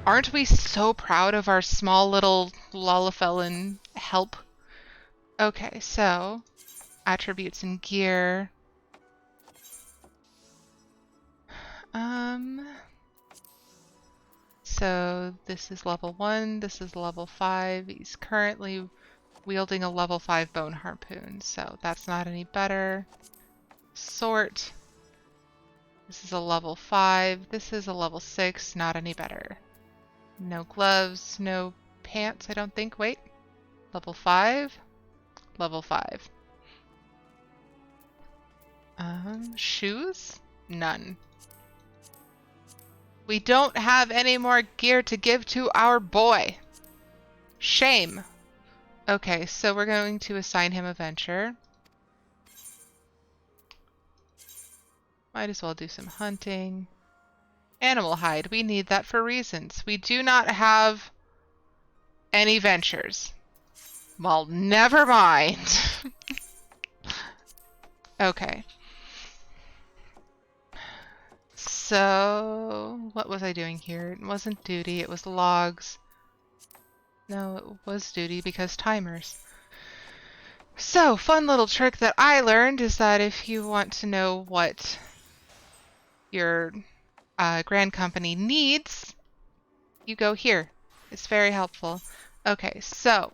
A: Aren't we so proud of our small little Lalafellan help? Okay, so attributes and gear. So this is level 1, this is level 5. He's currently wielding a level 5 bone harpoon, so that's not any better. Sort. This is a level 5. This is a level 6, not any better. No gloves, no pants, I don't think. Wait. Level 5. Level 5. Shoes? None. We don't have any more gear to give to our boy. Shame. Okay, so we're going to assign him a venture. Might as well do some hunting. Animal hide. We need that for reasons. We do not have any ventures. Well, never mind. Okay. So, what was I doing here? It wasn't duty, it was logs. No, it was duty because timers. So, fun little trick that I learned is that if you want to know what your grand company needs, you go here. It's very helpful. Okay, so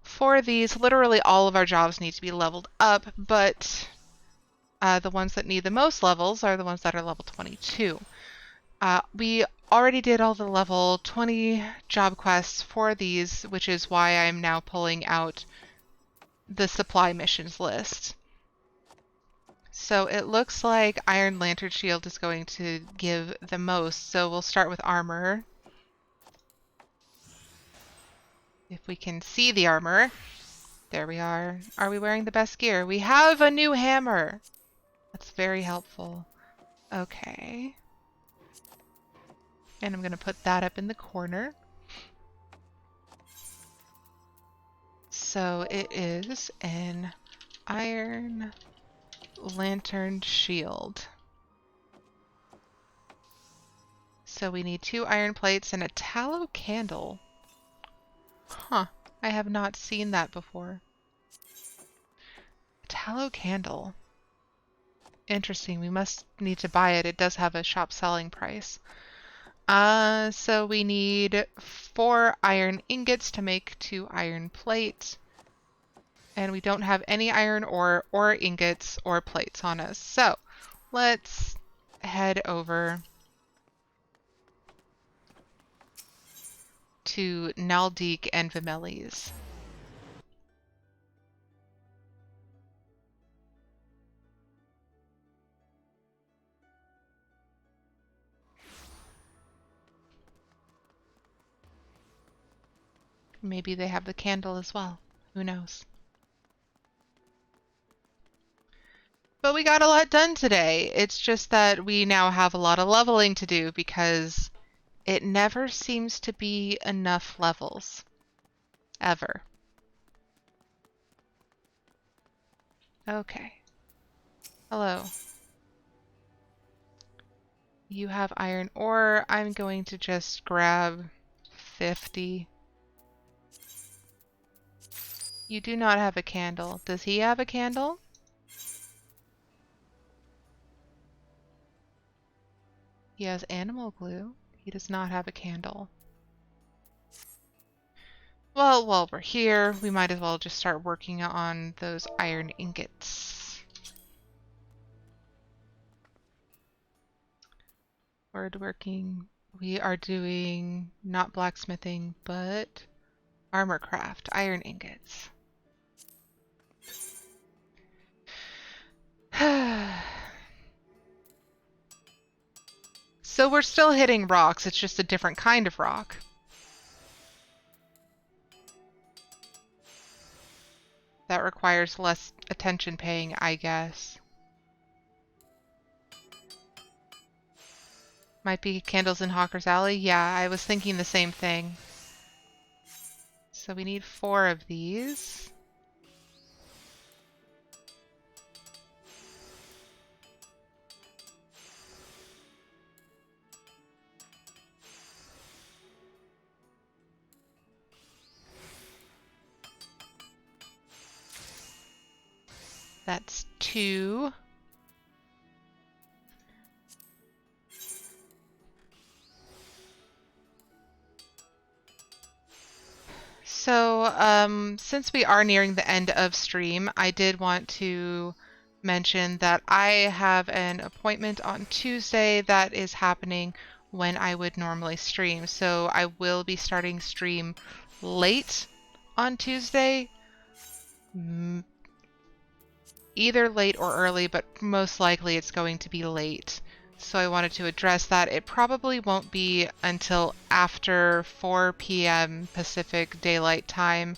A: for these, literally all of our jobs need to be leveled up, but the ones that need the most levels are the ones that are level 22. We already did all the level 20 job quests for these, which is why I'm now pulling out the supply missions list. So it looks like Iron Lantern Shield is going to give the most, so we'll start with armor. If we can see the armor. There we are. Are we wearing the best gear? We have a new hammer. That's very helpful. Okay. And I'm going to put that up in the corner. So it is an Iron Lantern Shield. So we need 2 iron plates and a tallow candle. Huh. I have not seen that before. A tallow candle. Interesting. We must need to buy it. It does have a shop selling price. So we need 4 iron ingots to make 2 iron plates. And we don't have any iron ore or ingots or plates on us. So let's head over to Naldik and Vimelis. Maybe they have the candle as well. Who knows? But we got a lot done today. It's just that we now have a lot of leveling to do because it never seems to be enough levels. Ever. Okay. Hello. You have iron ore. I'm going to just grab 50. You do not have a candle. Does he have a candle? He has animal glue. He does not have a candle. Well, while we're here, we might as well just start working on those iron ingots. Woodworking. We are doing not blacksmithing, but armor craft, iron ingots. So we're still hitting rocks, it's just a different kind of rock. That requires less attention paying, I guess. Might be candles in Hawker's Alley? Yeah, I was thinking the same thing. So we need 4 of these. That's 2. So, since we are nearing the end of stream, I did want to mention that I have an appointment on Tuesday that is happening when I would normally stream. So I will be starting stream late on Tuesday. Either late or early, but most likely it's going to be late. So I wanted to address that. It probably won't be until after 4 p.m. Pacific Daylight Time.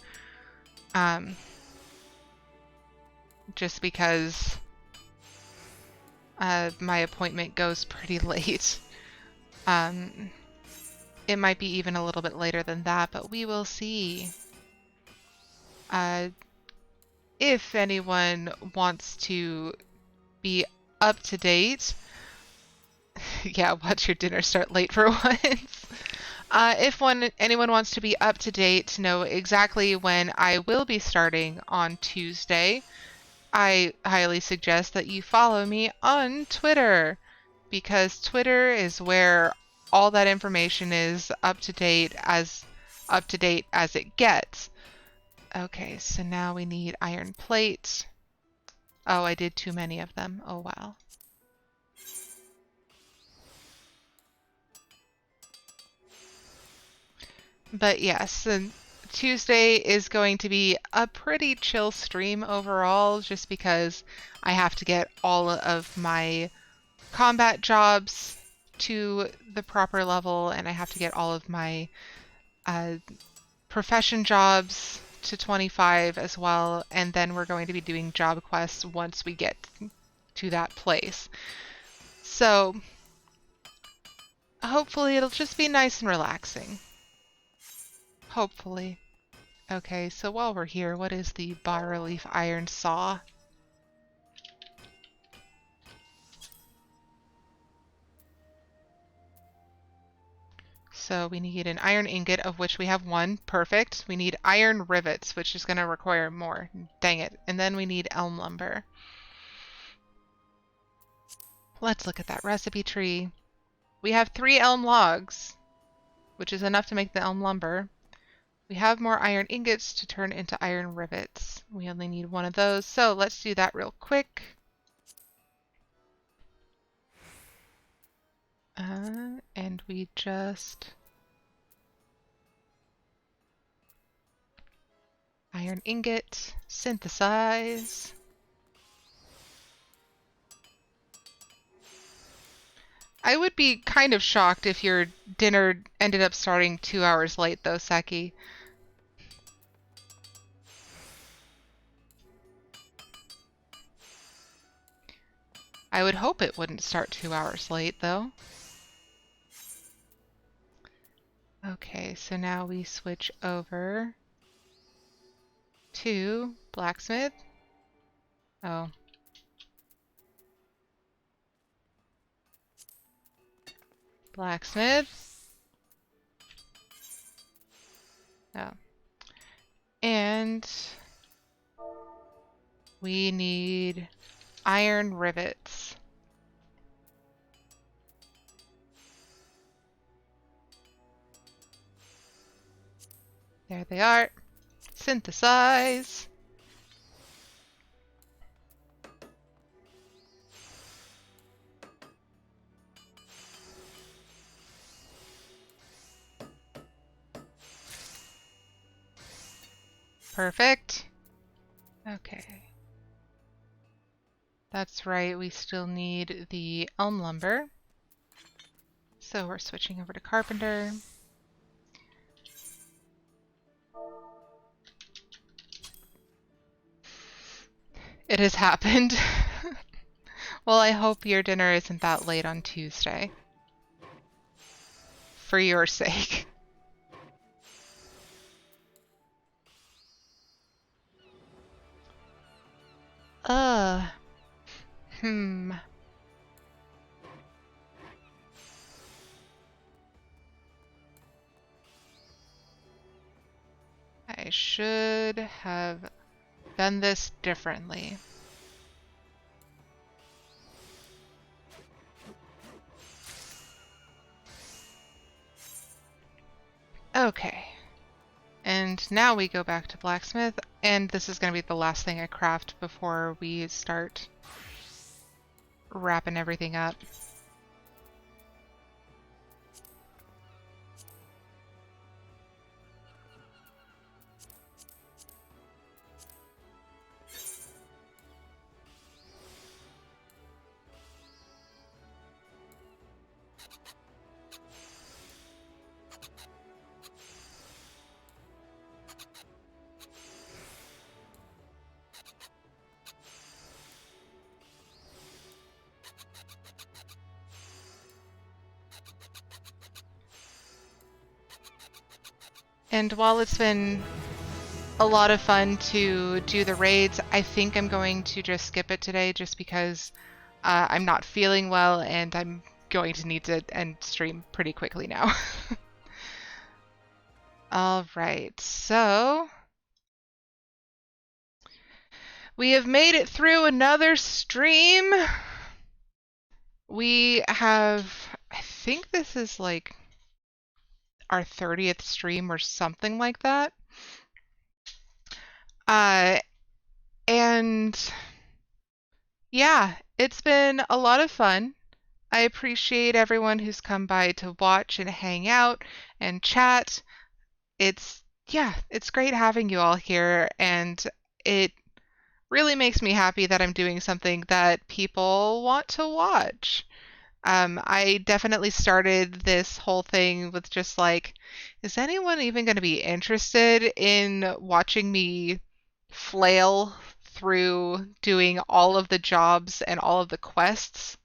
A: Just because my appointment goes pretty late. It might be even a little bit later than that, but we will see. If anyone wants to be up to date, yeah, watch your dinner start late for once. If anyone wants to be up to date to know exactly when I will be starting on Tuesday, I highly suggest that you follow me on Twitter, because Twitter is where all that information is up to date as it gets. Okay, so now we need iron plate. Oh, I did too many of them. Oh, wow. But yes, Tuesday is going to be a pretty chill stream overall, just because I have to get all of my combat jobs to the proper level, and I have to get all of my profession jobs to 25 as well, and then we're going to be doing job quests once we get to that place. So hopefully it'll just be nice and relaxing. Hopefully. Okay, so while we're here, what is the bas-relief iron saw? So we need an iron ingot, of which we have 1. Perfect. We need iron rivets, which is going to require more. Dang it. And then we need elm lumber. Let's look at that recipe tree. We have 3 elm logs, which is enough to make the elm lumber. We have more iron ingots to turn into iron rivets. We only need 1 of those, so let's do that real quick. And we just... iron ingot, synthesize. I would be kind of shocked if your dinner ended up starting 2 hours late, though, Seki. I would hope it wouldn't start 2 hours late, though. Okay, so now we switch over to blacksmith. Oh. Blacksmith. Oh. And we need iron rivets. There they are. Synthesize. Perfect. Okay. That's right, we still need the elm lumber. So we're switching over to carpenter. It has happened. Well, I hope your dinner isn't that late on Tuesday. For your sake. Uh. Hmm. I should have done this differently. Okay. And now we go back to blacksmith, and this is going to be the last thing I craft before we start wrapping everything up. And while it's been a lot of fun to do the raids, I think I'm going to just skip it today just because I'm not feeling well and I'm going to need to end stream pretty quickly now. All right, so we have made it through another stream. We have, I think this is like our 30th stream or something like that. And yeah, it's been a lot of fun. I appreciate everyone who's come by to watch and hang out and chat. It's great having you all here, and it really makes me happy that I'm doing something that people want to watch. I definitely started this whole thing with just like, is anyone even going to be interested in watching me flail through doing all of the jobs and all of the quests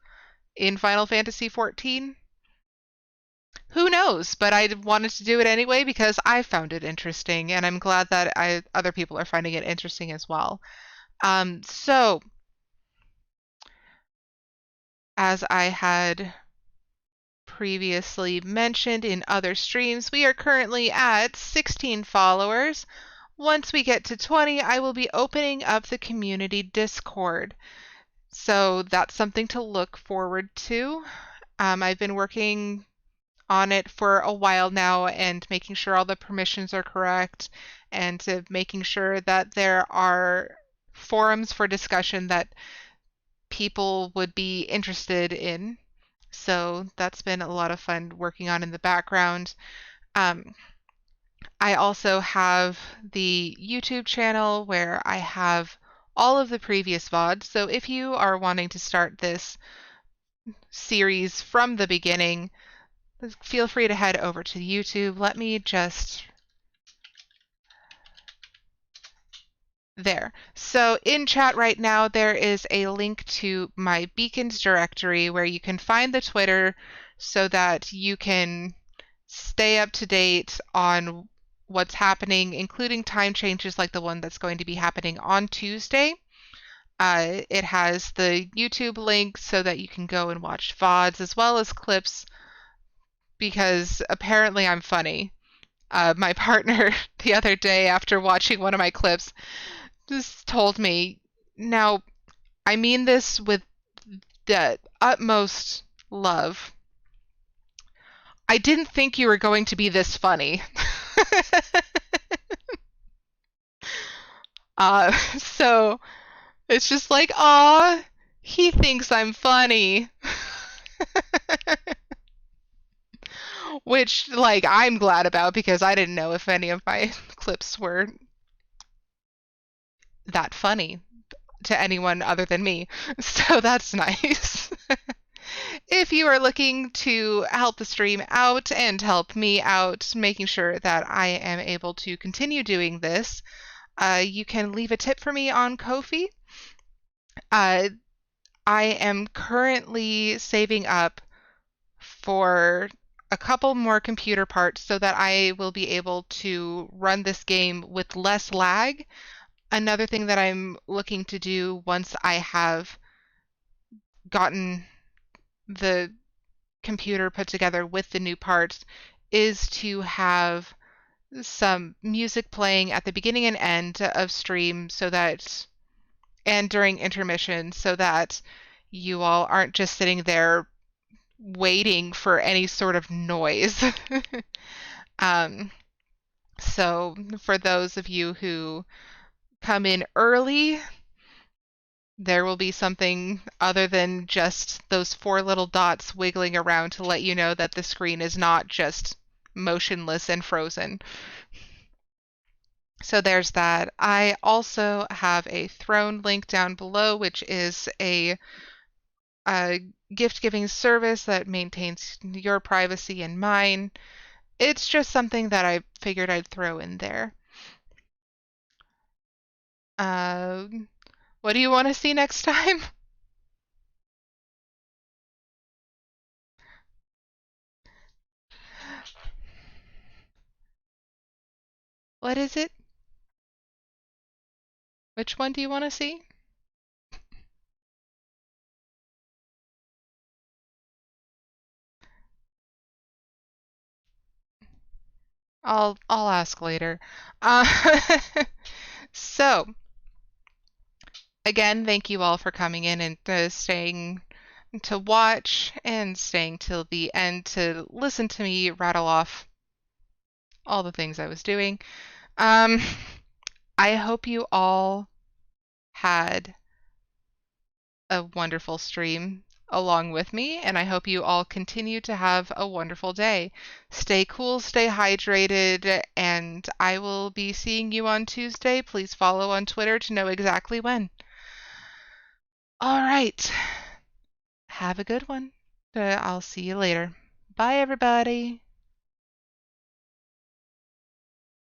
A: in Final Fantasy XIV? Who knows? But I wanted to do it anyway because I found it interesting, and I'm glad that other people are finding it interesting as well. So, as I had previously mentioned in other streams, we are currently at 16 followers. Once we get to 20, I will be opening up the community Discord. So that's something to look forward to. I've been working on it for a while now and making sure all the permissions are correct and making sure that there are forums for discussion that people would be interested in. So that's been a lot of fun working on in the background. Um, I also have the YouTube channel where I have all of the previous VODs. So if you are wanting to start this series from the beginning, feel free to head over to YouTube. Let me just There. So in chat right now, there is a link to my beacons directory where you can find the Twitter so that you can stay up to date on what's happening, including time changes like the one that's going to be happening on Tuesday. It has the YouTube link so that you can go and watch VODs as well as clips because apparently I'm funny. My partner the other day after watching one of my clips just told me, now, I mean this with the utmost love. I didn't think you were going to be this funny. So it's just like, aw, he thinks I'm funny. Which, like, I'm glad about because I didn't know if any of my clips were that funny to anyone other than me. So that's nice. If you are looking to help the stream out and help me out, making sure that I am able to continue doing this, you can leave a tip for me on Ko-fi. Uh, I am currently saving up for a couple more computer parts so that I will be able to run this game with less lag. Another thing that I'm looking to do once I have gotten the computer put together with the new parts is to have some music playing at the beginning and end of stream so that, and during intermission, so that you all aren't just sitting there waiting for any sort of noise. um, so for those of you who come in early, there will be something other than just those four little dots wiggling around to let you know that the screen is not just motionless and frozen. So there's that. I also have a Throne link down below, which is a gift giving service that maintains your privacy and mine. It's just something that I figured I'd throw in there. Uh, what do you want to see next time? What is it? Which one do you want to see? I'll ask later. Uh, so again, thank you all for coming in and staying to watch and staying till the end to listen to me rattle off all the things I was doing. Um, I hope you all had a wonderful stream along with me, and I hope you all continue to have a wonderful day. Stay cool, stay hydrated, and I will be seeing you on Tuesday. Please follow on Twitter to know exactly when. All right. Have a good one. I'll see you later. Bye, everybody.